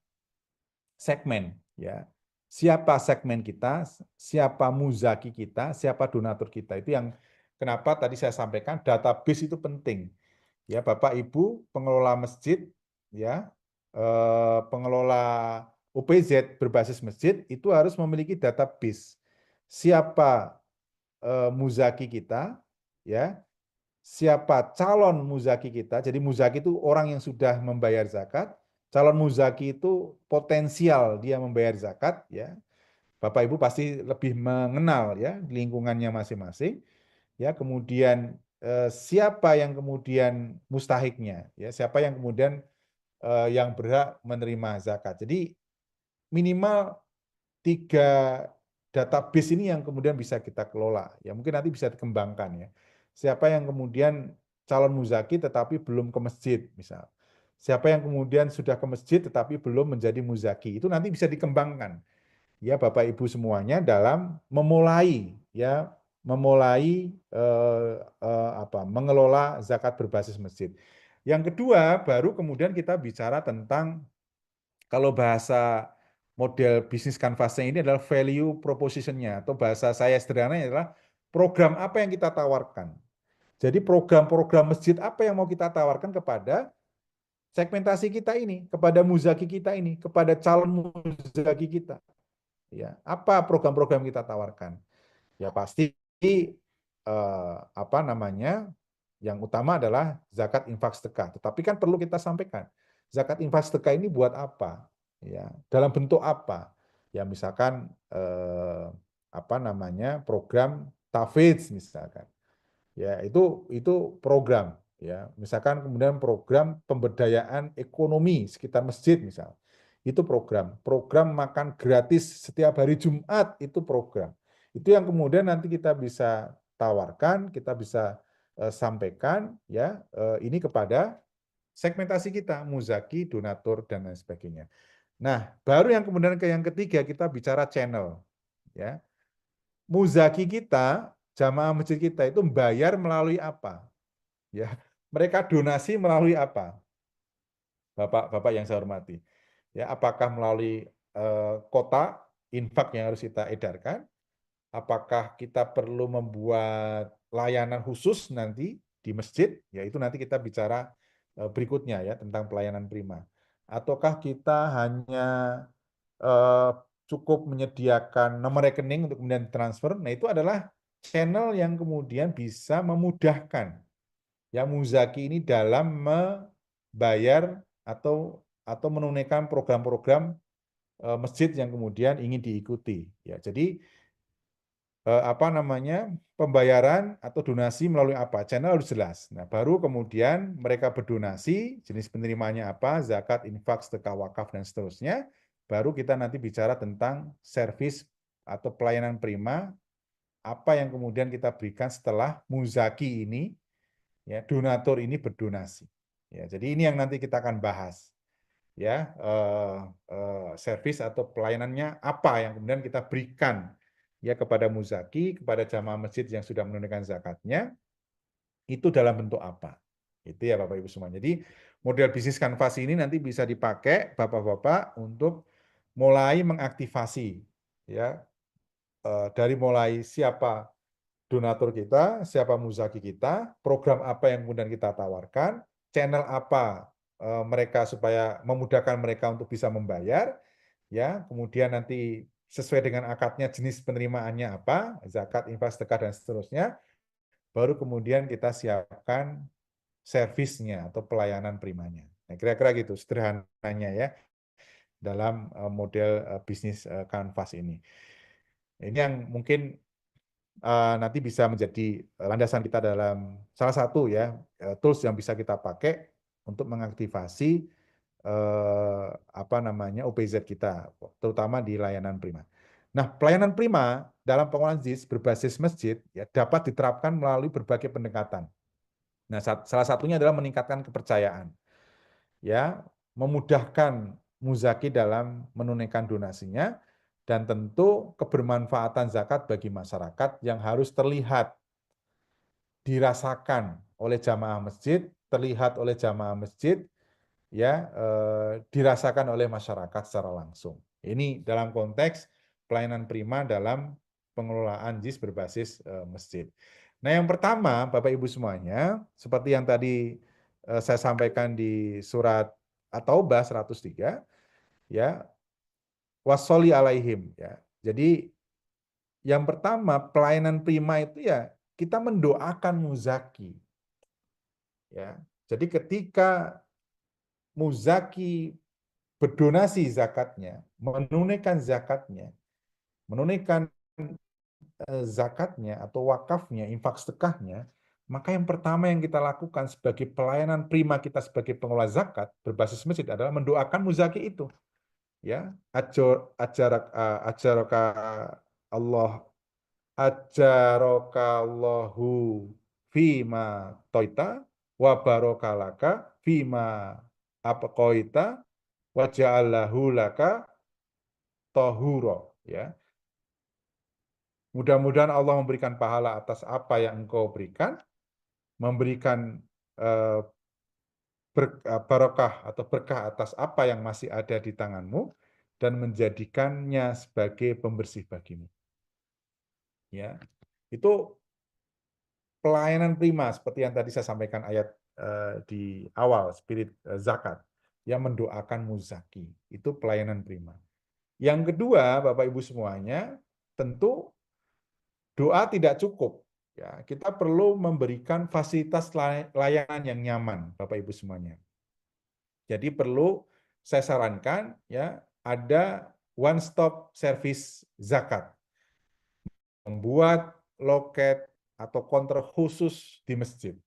segmen, ya. Siapa segmen kita, siapa muzaki kita, siapa donatur kita. Itu yang kenapa tadi saya sampaikan database itu penting. Ya, Bapak Ibu pengelola masjid, ya, pengelola OPZ berbasis masjid itu harus memiliki database. Siapa muzaki kita, ya, siapa calon muzaki kita. Jadi muzaki itu orang yang sudah membayar zakat, calon muzaki itu potensial dia membayar zakat, ya. Bapak Ibu pasti lebih mengenal, ya, lingkungannya masing-masing, ya. Kemudian siapa yang kemudian mustahiknya, ya, siapa yang kemudian yang berhak menerima zakat. Jadi minimal 3 database ini yang kemudian bisa kita kelola. Ya, mungkin nanti bisa dikembangkan, ya. Siapa yang kemudian calon muzaki tetapi belum ke masjid, misal. Siapa yang kemudian sudah ke masjid tetapi belum menjadi muzaki. Itu nanti bisa dikembangkan, ya, Bapak Ibu semuanya dalam memulai, ya, mengelola zakat berbasis masjid. Yang kedua, baru kemudian kita bicara tentang, kalau bahasa model bisnis canvas-nya ini adalah value proposition-nya, atau bahasa saya sederhananya adalah program apa yang kita tawarkan. Jadi program-program masjid apa yang mau kita tawarkan kepada segmentasi kita ini, kepada muzaki kita ini, kepada calon muzaki kita. Ya, apa program-program kita tawarkan? Ya pasti apa namanya? Yang utama adalah zakat infak sedekah. Tetapi kan perlu kita sampaikan, zakat infak sedekah ini buat apa? Ya, dalam bentuk apa? Ya misalkan apa namanya? Program tahfidz misalkan. Ya, itu program, ya. Misalkan kemudian program pemberdayaan ekonomi sekitar masjid misal. Itu program. Program makan gratis setiap hari Jumat itu program. Itu yang kemudian nanti kita bisa tawarkan, kita bisa sampaikan, ya, ini kepada segmentasi kita, muzaki, donatur dan lain sebagainya. Nah, baru yang kemudian yang ketiga kita bicara channel, ya. Muzaki kita jamaah masjid kita itu bayar melalui apa? Ya, mereka donasi melalui apa? Bapak-bapak yang saya hormati. Ya, apakah melalui kota infak yang harus kita edarkan? Apakah kita perlu membuat layanan khusus nanti di masjid? Ya, itu nanti kita bicara berikutnya ya tentang pelayanan prima. Ataukah kita hanya eh, cukup menyediakan nomor rekening untuk kemudian transfer? Nah, itu adalah channel yang kemudian bisa memudahkan ya muzaki ini dalam membayar atau menunaikan program-program masjid yang kemudian ingin diikuti. Ya, jadi apa namanya pembayaran atau donasi melalui apa channel harus jelas. Nah, baru kemudian mereka berdonasi, jenis penerimanya apa, zakat, infak, sedekah, wakaf dan seterusnya. Baru kita nanti bicara tentang servis atau pelayanan prima, apa yang kemudian kita berikan setelah muzaki ini, ya donatur ini berdonasi. Ya, jadi ini yang nanti kita akan bahas. Ya, servis atau pelayanannya apa yang kemudian kita berikan ya kepada muzaki, kepada jamaah masjid yang sudah menunaikan zakatnya, itu dalam bentuk apa? Itu ya Bapak Ibu semua. Jadi model bisnis kanvas ini nanti bisa dipakai Bapak-bapak untuk mulai mengaktifasi ya dari mulai siapa donatur kita, siapa muzaki kita, program apa yang kemudian kita tawarkan, channel apa mereka supaya memudahkan mereka untuk bisa membayar, ya, kemudian nanti sesuai dengan akadnya jenis penerimaannya apa, zakat, infak, sedekah dan seterusnya, baru kemudian kita siapkan servisnya atau pelayanan primanya. Nah, kira-kira gitu sederhananya ya dalam model bisnis kanvas ini. Ini yang mungkin nanti bisa menjadi landasan kita dalam salah satu ya tools yang bisa kita pakai untuk mengaktifasi apa namanya OPZ kita, terutama di layanan prima. Nah, pelayanan prima dalam pengelolaan JIS berbasis masjid ya dapat diterapkan melalui berbagai pendekatan. Nah, salah satunya adalah meningkatkan kepercayaan, ya, memudahkan muzaki dalam menunaikan donasinya, dan tentu kebermanfaatan zakat bagi masyarakat yang harus terlihat, dirasakan oleh jamaah masjid, terlihat oleh jamaah masjid, ya dirasakan oleh masyarakat secara langsung. Ini dalam konteks pelayanan prima dalam pengelolaan JIS berbasis masjid. Nah, yang pertama, Bapak Ibu semuanya, seperti yang tadi saya sampaikan di surat At-Taubah 103, ya, wassoli alaihim, ya. Jadi yang pertama pelayanan prima itu ya kita mendoakan muzaki, ya. Jadi ketika muzaki berdonasi zakatnya, menunaikan zakatnya atau wakafnya, infak sedekahnya, maka yang pertama yang kita lakukan sebagai pelayanan prima kita sebagai pengelola zakat berbasis masjid adalah mendoakan muzaki itu. Ya, ajaraka Allah ajarokallahu fima toita wa barokalaka fima apaqoita wa ja'allahu laka tohuro, ya. Mudah-mudahan Allah memberikan pahala atas apa yang engkau berikan, memberikan eh, barokah atau berkah atas apa yang masih ada di tanganmu, dan menjadikannya sebagai pembersih bagimu. Ya, itu pelayanan prima seperti yang tadi saya sampaikan ayat di awal, spirit zakat yang mendoakan muzaki, itu pelayanan prima. Yang kedua, Bapak Ibu semuanya, tentu doa tidak cukup. Ya, kita perlu memberikan fasilitas layanan yang nyaman, Bapak Ibu semuanya. Jadi perlu saya sarankan ya ada one stop service zakat. Membuat loket atau counter khusus di masjid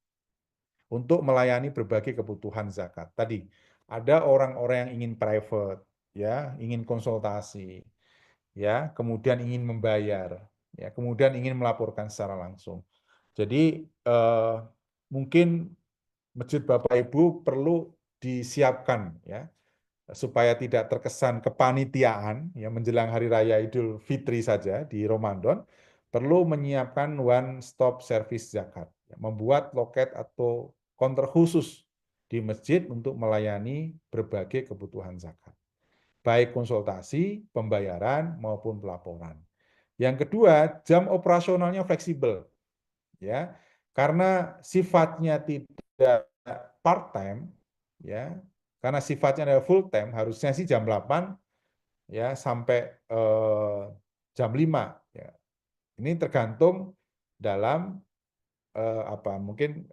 untuk melayani berbagai kebutuhan zakat. Tadi ada orang-orang yang ingin private, ya, ingin konsultasi, ya, kemudian ingin membayar, ya, kemudian ingin melaporkan secara langsung. Jadi mungkin masjid Bapak Ibu perlu disiapkan, ya, supaya tidak terkesan kepanitiaan, ya, menjelang hari raya Idul Fitri saja di Ramadan, perlu menyiapkan one stop service zakat, membuat loket atau counter khusus di masjid untuk melayani berbagai kebutuhan zakat, baik konsultasi, pembayaran maupun pelaporan. Yang kedua, jam operasionalnya fleksibel, ya, karena sifatnya tidak part time, ya, karena sifatnya adalah full time, harusnya sih jam 8 ya sampai jam 5 ya. Ini tergantung dalam apa mungkin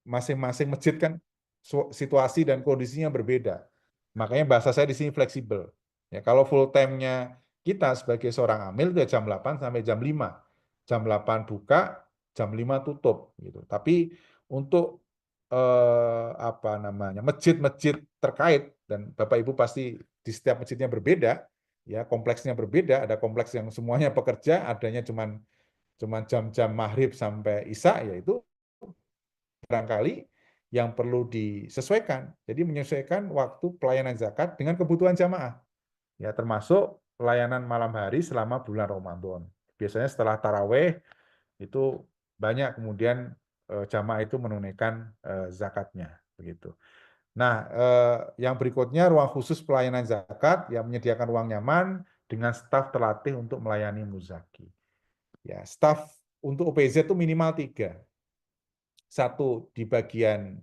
masing-masing masjid kan situasi dan kondisinya berbeda. Makanya bahasa saya di sini fleksibel. Ya, kalau full time-nya kita sebagai seorang amil itu jam 8 sampai jam 5. Jam 8 buka, jam 5 tutup gitu. Tapi untuk apa namanya? Masjid-masjid terkait dan Bapak Ibu pasti di setiap masjidnya berbeda, ya, kompleksnya berbeda, ada kompleks yang semuanya pekerja, adanya cuman jam-jam maghrib sampai isya, yaitu barangkali yang perlu disesuaikan. Jadi menyesuaikan waktu pelayanan zakat dengan kebutuhan jamaah. Ya, termasuk pelayanan malam hari selama bulan Ramadan. Biasanya setelah taraweh itu banyak kemudian jamaah itu menunaikan zakatnya begitu. Nah, yang berikutnya ruang khusus pelayanan zakat yang menyediakan ruang nyaman dengan staf terlatih untuk melayani muzaki. Ya, staf untuk OPZ itu minimal 3. Satu di bagian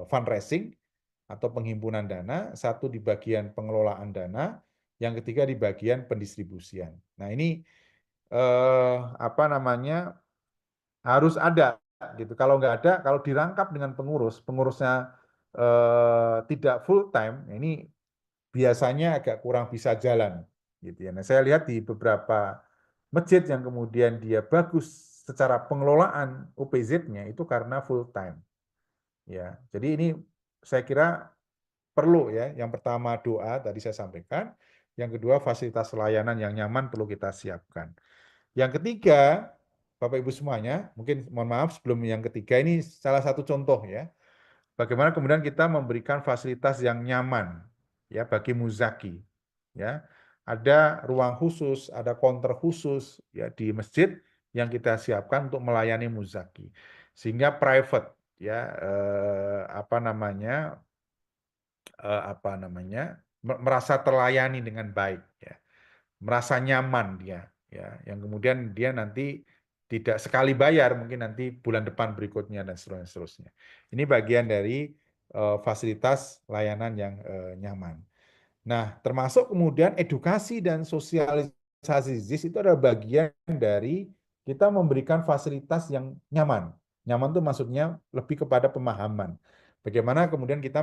fundraising atau penghimpunan dana, satu di bagian pengelolaan dana, yang ketiga di bagian pendistribusian. Nah, ini apa namanya harus ada gitu. Kalau nggak ada, kalau dirangkap dengan pengurus, pengurusnya tidak full time, ini biasanya agak kurang bisa jalan gitu ya. Nah, saya lihat di beberapa masjid yang kemudian dia bagus secara pengelolaan OPZ-nya itu karena full time. Ya, jadi ini saya kira perlu ya. Yang pertama doa tadi saya sampaikan, yang kedua fasilitas layanan yang nyaman perlu kita siapkan. Yang ketiga, Bapak Ibu semuanya, mungkin mohon maaf sebelum yang ketiga ini salah satu contoh ya. Bagaimana kemudian kita memberikan fasilitas yang nyaman ya bagi muzaki. Ya. Ada ruang khusus, ada counter khusus ya di masjid yang kita siapkan untuk melayani muzaki. Sehingga private ya apa namanya merasa terlayani dengan baik ya, merasa nyaman dia ya, yang kemudian dia nanti tidak sekali bayar, mungkin nanti bulan depan berikutnya dan seterusnya. Ini bagian dari fasilitas layanan yang nyaman. Nah, termasuk kemudian edukasi dan sosialisasi ZIS itu adalah bagian dari kita memberikan fasilitas yang nyaman. Nyaman itu maksudnya lebih kepada pemahaman. Bagaimana kemudian kita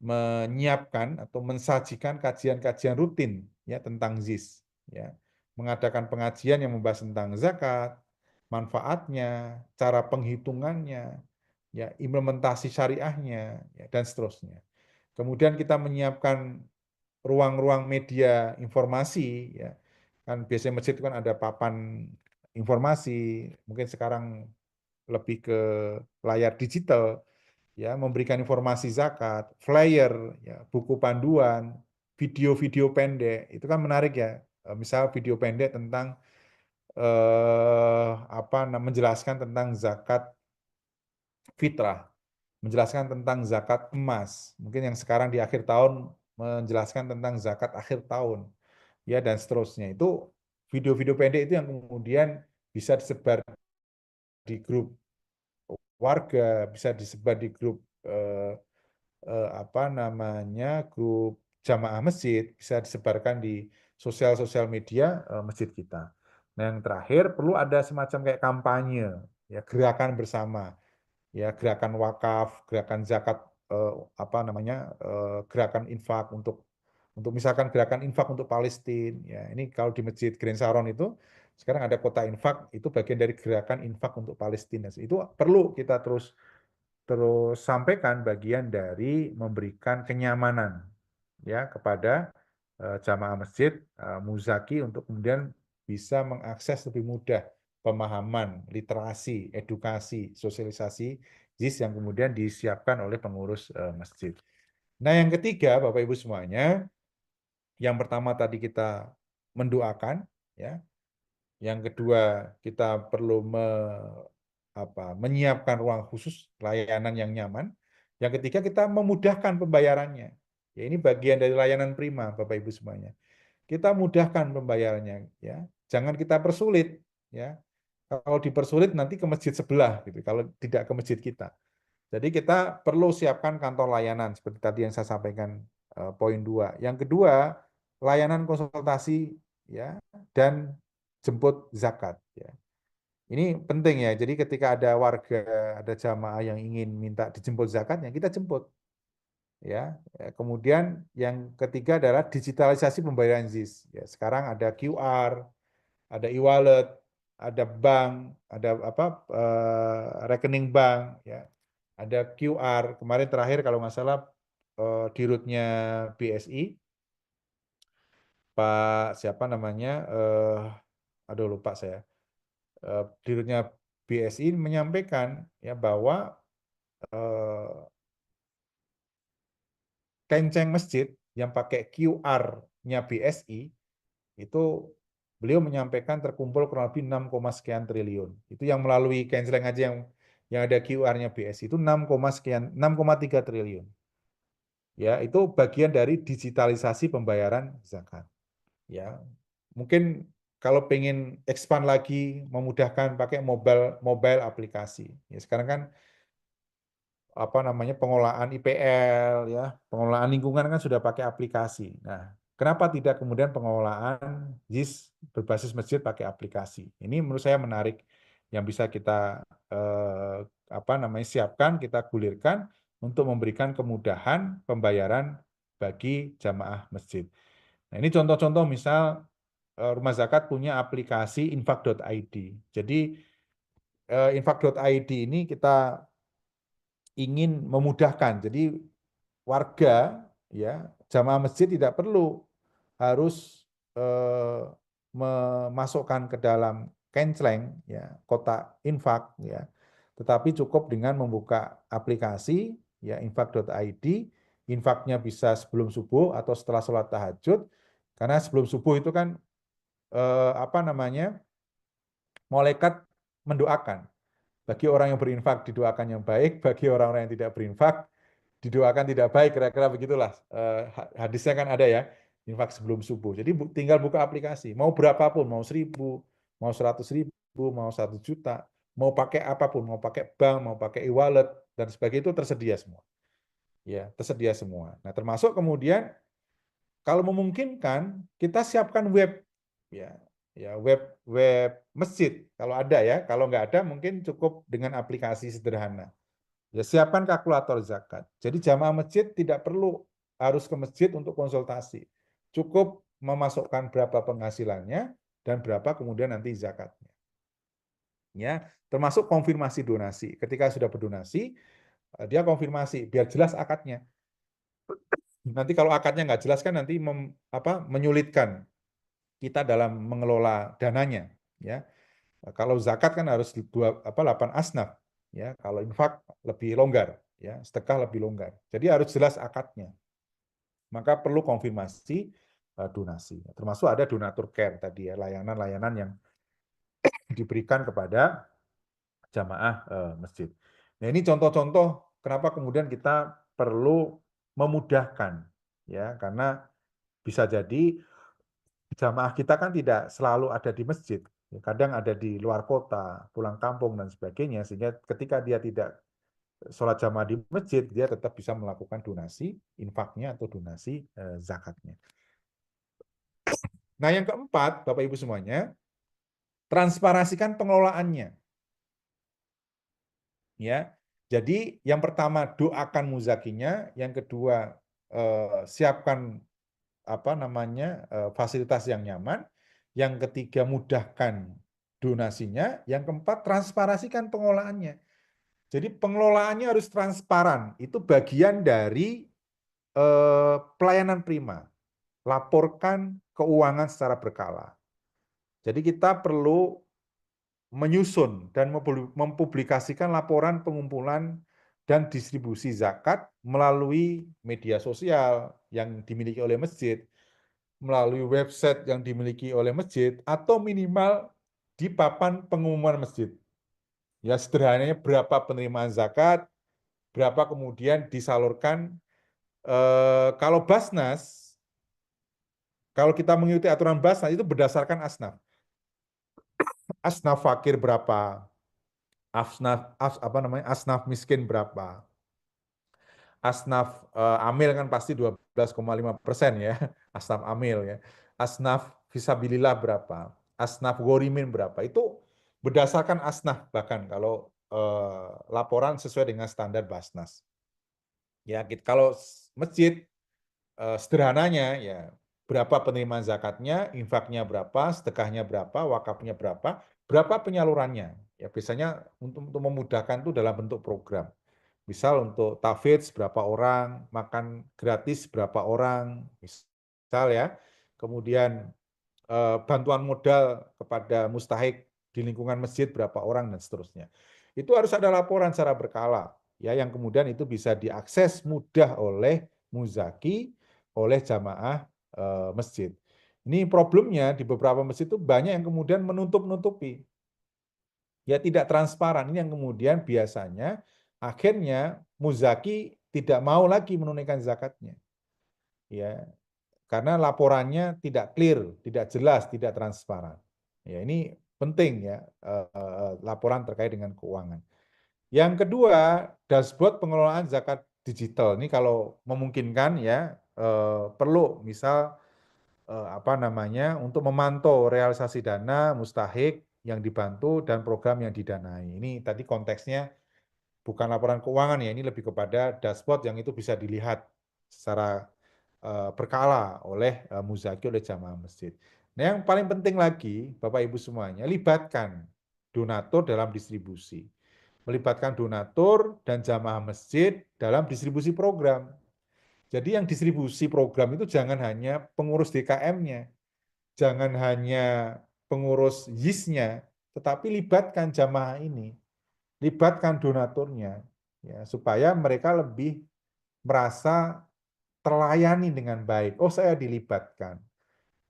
menyiapkan atau mensajikan kajian-kajian rutin ya tentang ZIS, ya. Mengadakan pengajian yang membahas tentang zakat, manfaatnya, cara penghitungannya, ya, implementasi syariahnya, ya, dan seterusnya. Kemudian kita menyiapkan ruang-ruang media informasi ya, kan biasanya masjid itu kan ada papan informasi, mungkin sekarang lebih ke layar digital ya, memberikan informasi zakat, flyer ya, buku panduan, video-video pendek itu kan menarik ya. Misal video pendek tentang menjelaskan tentang zakat fitrah, menjelaskan tentang zakat emas, mungkin yang sekarang di akhir tahun menjelaskan tentang zakat akhir tahun, ya, dan seterusnya. Itu video-video pendek itu yang kemudian bisa disebar di grup warga, bisa disebar di grup grup jamaah masjid, bisa disebarkan di sosial media masjid kita. Nah, yang terakhir perlu ada semacam kayak kampanye, ya, gerakan bersama, ya, gerakan wakaf, gerakan zakat, gerakan infak untuk misalkan gerakan infak untuk Palestina, ya, ini kalau di Masjid Green Saron itu sekarang ada kota infak, itu bagian dari gerakan infak untuk Palestina. Itu perlu kita terus terus sampaikan bagian dari memberikan kenyamanan ya kepada jamaah masjid muzaki untuk kemudian bisa mengakses lebih mudah pemahaman, literasi, edukasi, sosialisasi JIS yang kemudian disiapkan oleh pengurus masjid. Nah, yang ketiga, Bapak Ibu semuanya, yang pertama tadi kita mendoakan ya. Yang kedua, kita perlu menyiapkan ruang khusus layanan yang nyaman. Yang ketiga, kita memudahkan pembayarannya. Ya, ini bagian dari layanan prima, Bapak Ibu semuanya. Kita mudahkan pembayarannya, ya. Jangan kita persulit, ya. Kalau dipersulit nanti ke masjid sebelah, gitu. Kalau tidak ke masjid kita. Jadi kita perlu siapkan kantor layanan seperti tadi yang saya sampaikan poin 2. Yang kedua, layanan konsultasi, ya, dan jemput zakat, ya. Ini penting ya. Jadi ketika ada warga, ada jamaah yang ingin minta dijemput zakatnya, kita jemput, ya. Kemudian yang ketiga adalah digitalisasi pembayaran ZIS. Ya, sekarang ada QR, ada e-wallet, ada bank, ada rekening bank, ya. Ada QR. Kemarin terakhir kalau nggak salah di rootnya BSI, Pak siapa namanya? Aduh lupa saya. Di rootnya BSI menyampaikan ya bahwa kenceng masjid yang pakai QR-nya BSI itu beliau menyampaikan terkumpul kurang lebih 6, sekian triliun. Itu yang melalui canceling aja yang ada QR-nya BSI itu 6, sekian 6,3 triliun. Ya, itu bagian dari digitalisasi pembayaran zakat. Ya, mungkin kalau pengen expand lagi memudahkan pakai mobile aplikasi. Ya, sekarang kan pengolahan IPL, ya, pengelolaan lingkungan kan sudah pakai aplikasi. Nah, kenapa tidak kemudian pengelolaan JIS berbasis masjid pakai aplikasi? Ini menurut saya menarik yang bisa kita siapkan, kita gulirkan untuk memberikan kemudahan pembayaran bagi jamaah masjid. Nah, ini contoh-contoh misal Rumah Zakat punya aplikasi infak.id. Jadi infak.id ini kita ingin memudahkan. Jadi warga, ya, jamaah masjid tidak perlu harus memasukkan ke dalam kenceleng, ya, kotak infak, ya, tetapi cukup dengan membuka aplikasi, ya, infak.id. Infaknya bisa sebelum subuh atau setelah sholat tahajud, karena sebelum subuh itu kan malaikat mendoakan. Bagi orang yang berinfak didoakan yang baik, bagi orang-orang yang tidak berinfak didoakan tidak baik, kira-kira begitulah. Hadisnya kan ada ya, infak sebelum subuh. Jadi tinggal buka aplikasi, mau berapapun, mau 1.000, mau 100.000, mau 1 juta, mau pakai apapun, mau pakai bank, mau pakai e-wallet, dan sebagainya itu tersedia semua. Ya, tersedia semua. Nah, termasuk kemudian kalau memungkinkan kita siapkan web, ya, ya web masjid kalau ada ya. Kalau nggak ada mungkin cukup dengan aplikasi sederhana. Ya, siapkan kalkulator zakat. Jadi jamaah masjid tidak perlu harus ke masjid untuk konsultasi. Cukup memasukkan berapa penghasilannya dan berapa kemudian nanti zakatnya. Ya, termasuk konfirmasi donasi. Ketika sudah berdonasi, dia konfirmasi biar jelas akadnya. Nanti kalau akadnya nggak jelas kan nanti menyulitkan kita dalam mengelola dananya. Ya, kalau zakat kan harus 8 asnaf. Ya, kalau infak lebih longgar, ya, sedekah lebih longgar. Jadi harus jelas akadnya. Maka perlu konfirmasi donasi. Termasuk ada donatur care tadi ya, layanan-layanan yang diberikan kepada jamaah masjid. Nah, ini contoh-contoh kenapa kemudian kita perlu memudahkan, ya, karena bisa jadi jamaah kita kan tidak selalu ada di masjid, kadang ada di luar kota, pulang kampung dan sebagainya, sehingga ketika dia tidak sholat jamaah di masjid, dia tetap bisa melakukan donasi infaknya atau donasi zakatnya. Nah, yang keempat, Bapak Ibu semuanya, transparansikan pengelolaannya. Ya, jadi yang pertama doakan muzakinya, yang kedua siapkan fasilitas yang nyaman, yang ketiga mudahkan donasinya, yang keempat transparansikan pengelolaannya. Jadi pengelolaannya harus transparan, itu bagian dari pelayanan prima. Laporkan keuangan secara berkala. Jadi kita perlu menyusun dan mempublikasikan laporan pengumpulan dan distribusi zakat melalui media sosial yang dimiliki oleh masjid, melalui website yang dimiliki oleh masjid, atau minimal di papan pengumuman masjid. Ya sederhananya berapa penerimaan zakat, berapa kemudian disalurkan. Kalau Basnas, kalau kita mengikuti aturan Basnas itu berdasarkan asnaf. Asnaf fakir berapa, apa namanya, asnaf miskin berapa, asnaf amil kan pasti 12,5% ya, asnaf amil ya, asnaf visabilillah berapa, asnaf gorimin berapa, itu berdasarkan asnaf bahkan kalau laporan sesuai dengan standar Basnas. Ya, kalau masjid sederhananya ya berapa penerimaan zakatnya, infaknya berapa, sedekahnya berapa, wakafnya berapa penyalurannya. Ya biasanya untuk memudahkan itu dalam bentuk program. Misal untuk tahfidz berapa orang, makan gratis berapa orang, misal ya. Kemudian bantuan modal kepada mustahik di lingkungan masjid berapa orang dan seterusnya. Itu harus ada laporan secara berkala ya yang kemudian itu bisa diakses mudah oleh muzaki, oleh jamaah masjid. Ini problemnya di beberapa masjid itu banyak yang kemudian menutup-nutupi. Ya tidak transparan. Ini yang kemudian biasanya akhirnya muzaki tidak mau lagi menunaikan zakatnya. Ya, karena laporannya tidak clear, tidak jelas, tidak transparan. Ya, ini penting ya laporan terkait dengan keuangan. Yang kedua, dashboard pengelolaan zakat digital. Ini kalau memungkinkan ya perlu misal apa namanya untuk memantau realisasi dana mustahik yang dibantu dan program yang didanai. Ini tadi konteksnya bukan laporan keuangan ya, ini lebih kepada dashboard yang itu bisa dilihat secara berkala oleh muzaki, oleh jamaah masjid. Nah, yang paling penting lagi, Bapak Ibu semuanya, libatkan donatur dalam distribusi. Melibatkan donatur dan jamaah masjid dalam distribusi program. Jadi yang distribusi program itu jangan hanya pengurus DKM-nya, jangan hanya pengurus YIS-nya, tetapi libatkan jamaah ini, libatkan donaturnya, ya, supaya mereka lebih merasa terlayani dengan baik. Oh, saya dilibatkan.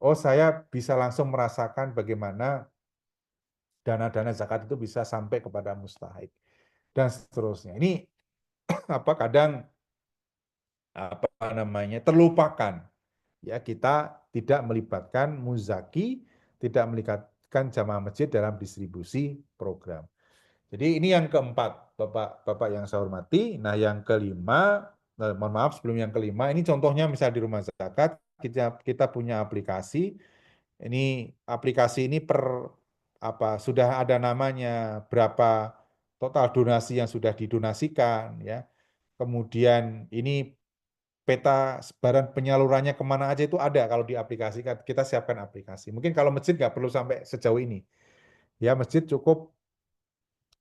Oh, saya bisa langsung merasakan bagaimana dana-dana zakat itu bisa sampai kepada mustahik dan seterusnya. Ini apa kadang apa namanya terlupakan. Ya, kita tidak melibatkan muzaki, tidak melibatkan jamaah masjid dalam distribusi program. Jadi ini yang keempat, Bapak yang saya hormati. Nah, yang kelima, mohon maaf sebelum yang kelima, ini contohnya misal di rumah zakat, kita punya aplikasi. Ini aplikasi ini sudah ada namanya, berapa total donasi yang sudah didonasikan ya. Kemudian ini peta sebaran penyalurannya kemana aja itu ada kalau di aplikasi, kita siapkan aplikasi. Mungkin kalau masjid nggak perlu sampai sejauh ini. Ya, masjid cukup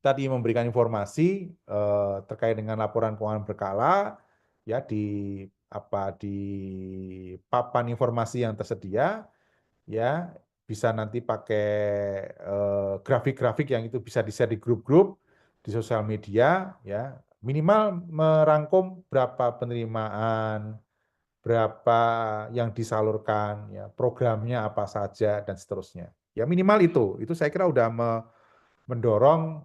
tadi memberikan informasi terkait dengan laporan keuangan berkala ya di papan informasi yang tersedia ya, bisa nanti pakai grafik-grafik yang itu bisa di-share di grup-grup di sosial media ya, minimal merangkum berapa penerimaan, berapa yang disalurkan ya, programnya apa saja dan seterusnya. Ya minimal itu saya kira udah mendorong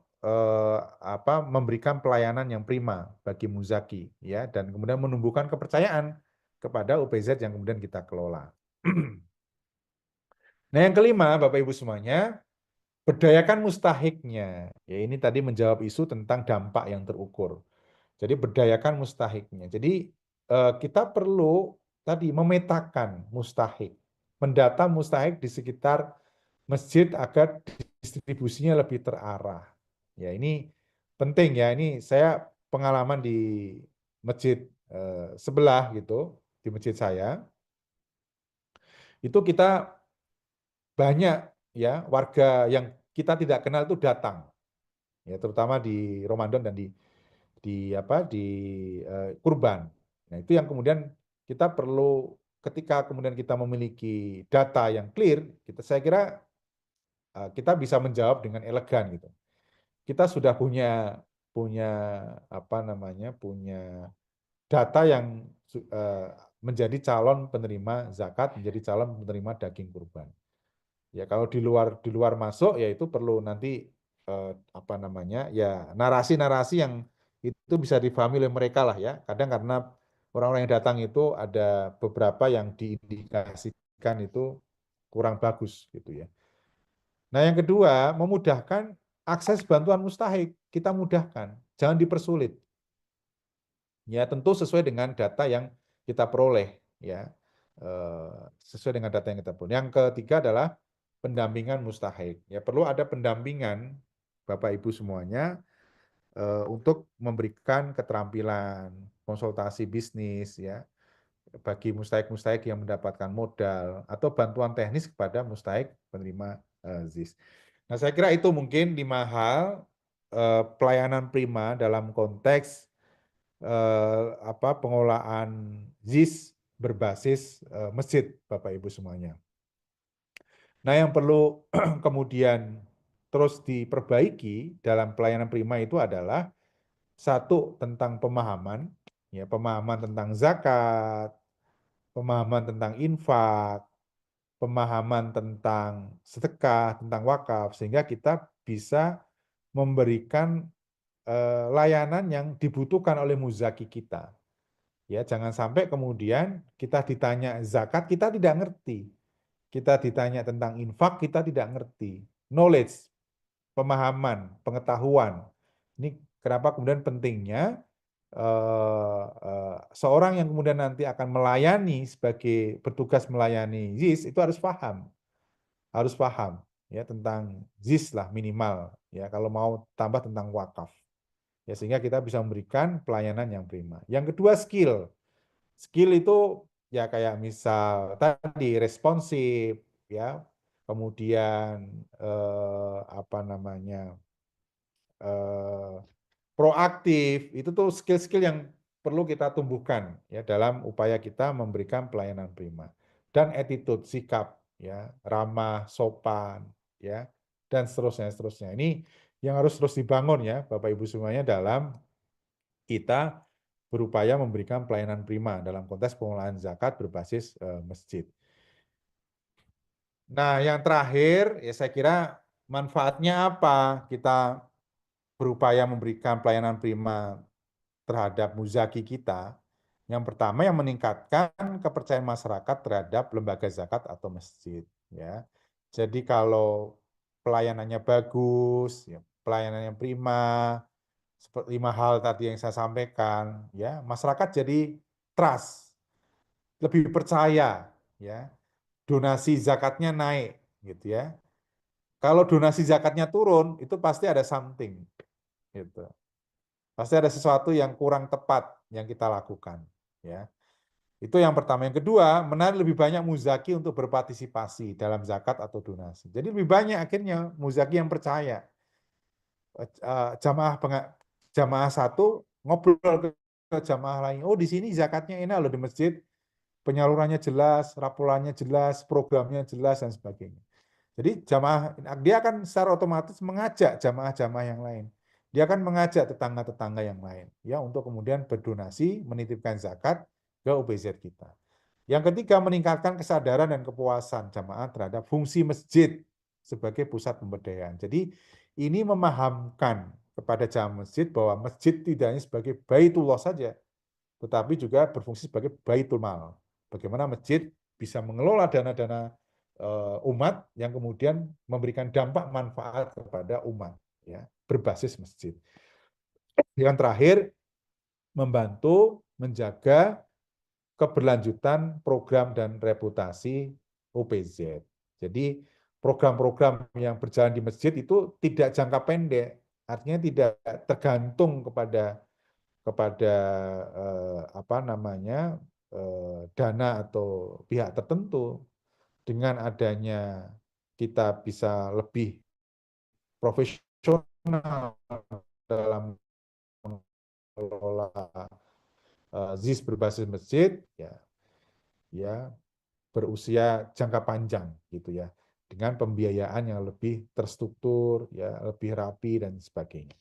memberikan pelayanan yang prima bagi muzaki ya, dan kemudian menumbuhkan kepercayaan kepada UPZ yang kemudian kita kelola. Nah, yang kelima, Bapak Ibu semuanya, berdayakan mustahiknya. Ya, ini tadi menjawab isu tentang dampak yang terukur. Jadi berdayakan mustahiknya. Jadi kita perlu tadi memetakan mustahik, mendata mustahik di sekitar masjid agar distribusinya lebih terarah. Ya, ini penting ya. Ini saya pengalaman di masjid sebelah gitu, di masjid saya. Itu kita banyak ya warga yang kita tidak kenal itu datang. Ya, terutama di Ramadan dan di kurban. Nah, itu yang kemudian kita perlu ketika kemudian kita memiliki data yang clear, saya kira kita bisa menjawab dengan elegan gitu. Kita sudah punya punya apa namanya punya data yang menjadi calon penerima zakat, menjadi calon penerima daging kurban. Ya kalau di luar masuk ya itu perlu nanti apa namanya ya narasi-narasi yang itu bisa difahami oleh mereka lah ya. Kadang karena orang-orang yang datang itu ada beberapa yang diindikasikan itu kurang bagus gitu ya. Nah, yang kedua, memudahkan akses bantuan mustahik. Kita mudahkan, jangan dipersulit. Ya, tentu sesuai dengan data yang kita peroleh, ya. Sesuai dengan data yang kita peroleh. Yang ketiga adalah pendampingan mustahik. Ya, perlu ada pendampingan Bapak Ibu semuanya untuk memberikan keterampilan, konsultasi bisnis, ya, bagi mustahik-mustahik yang mendapatkan modal atau bantuan teknis kepada mustahik penerima ZIS. Nah, saya kira itu mungkin 5 hal pelayanan prima dalam konteks pengelolaan ZIS berbasis masjid, Bapak Ibu semuanya. Nah, yang perlu kemudian terus diperbaiki dalam pelayanan prima itu adalah satu tentang pemahaman, ya pemahaman tentang zakat, pemahaman tentang infak, pemahaman tentang sedekah, tentang wakaf, sehingga kita bisa memberikan layanan yang dibutuhkan oleh muzaki kita. Ya, jangan sampai kemudian kita ditanya zakat, kita tidak ngerti. Kita ditanya tentang infak, kita tidak ngerti. Knowledge, pemahaman, pengetahuan. Ini kenapa kemudian pentingnya seorang yang kemudian nanti akan melayani sebagai bertugas melayani ZIS itu harus paham ya tentang ZIS lah minimal ya kalau mau tambah tentang wakaf ya sehingga kita bisa memberikan pelayanan yang prima. Yang kedua skill. Skill itu ya kayak misal tadi responsif ya, kemudian apa namanya eh, proaktif, itu tuh skill-skill yang perlu kita tumbuhkan ya dalam upaya kita memberikan pelayanan prima. Dan attitude, sikap ya, ramah, sopan ya, dan seterusnya seterusnya. Ini yang harus terus dibangun ya Bapak Ibu semuanya dalam kita berupaya memberikan pelayanan prima dalam konteks pengelolaan zakat berbasis masjid. Nah, yang terakhir ya saya kira manfaatnya apa kita berupaya memberikan pelayanan prima terhadap muzaki kita. Yang pertama yang meningkatkan kepercayaan masyarakat terhadap lembaga zakat atau masjid. Ya, jadi kalau pelayanannya bagus, ya, pelayanannya prima, seperti 5 hal tadi yang saya sampaikan, ya masyarakat jadi trust, lebih percaya, ya donasi zakatnya naik, gitu ya. Kalau donasi zakatnya turun, itu pasti ada something, gitu. Pasti ada sesuatu yang kurang tepat yang kita lakukan. Ya, itu yang pertama. Yang kedua, menarik lebih banyak muzaki untuk berpartisipasi dalam zakat atau donasi. Jadi lebih banyak akhirnya muzaki yang percaya. Jamaah satu ngobrol ke jamaah lain. Oh di sini zakatnya enak loh di masjid, penyalurannya jelas, raporannya jelas, programnya jelas dan sebagainya. Jadi jamaah dia akan secara otomatis mengajak jamaah-jamaah yang lain. Dia akan mengajak tetangga-tetangga yang lain ya untuk kemudian berdonasi, menitipkan zakat ke OPZ kita. Yang ketiga, meningkatkan kesadaran dan kepuasan jamaah terhadap fungsi masjid sebagai pusat pemberdayaan. Jadi ini memahamkan kepada jamaah masjid bahwa masjid tidak hanya sebagai baitullah saja, tetapi juga berfungsi sebagai baitul mal. Bagaimana masjid bisa mengelola dana-dana umat yang kemudian memberikan dampak manfaat kepada umat ya berbasis masjid. Yang terakhir membantu menjaga keberlanjutan program dan reputasi OPZ. Jadi program-program yang berjalan di masjid itu tidak jangka pendek, artinya tidak tergantung kepada apa namanya dana atau pihak tertentu. Dengan adanya kita bisa lebih profesional dalam mengelola ZIS berbasis masjid, ya berusia jangka panjang gitu ya, dengan pembiayaan yang lebih terstruktur, ya lebih rapi dan sebagainya.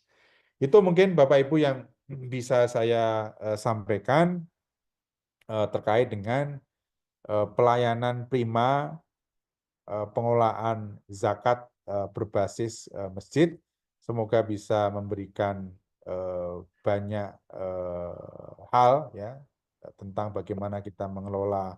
Itu mungkin Bapak Ibu yang bisa saya sampaikan terkait dengan pelayanan prima pengelolaan zakat berbasis masjid. Semoga bisa memberikan banyak hal ya tentang bagaimana kita mengelola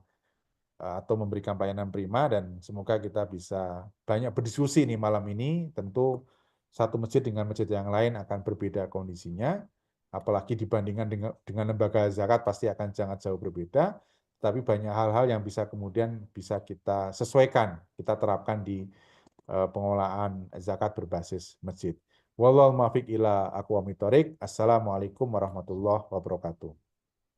atau memberikan pelayanan prima, dan semoga kita bisa banyak berdiskusi nih malam ini. Tentu satu masjid dengan masjid yang lain akan berbeda kondisinya, apalagi dibandingkan dengan lembaga zakat pasti akan sangat jauh berbeda, tapi banyak hal-hal yang bisa kemudian bisa kita sesuaikan, kita terapkan di pengelolaan zakat berbasis masjid. Wallahul muwaffiq ila aqwamit thoriq. Assalamualaikum warahmatullahi wabarakatuh.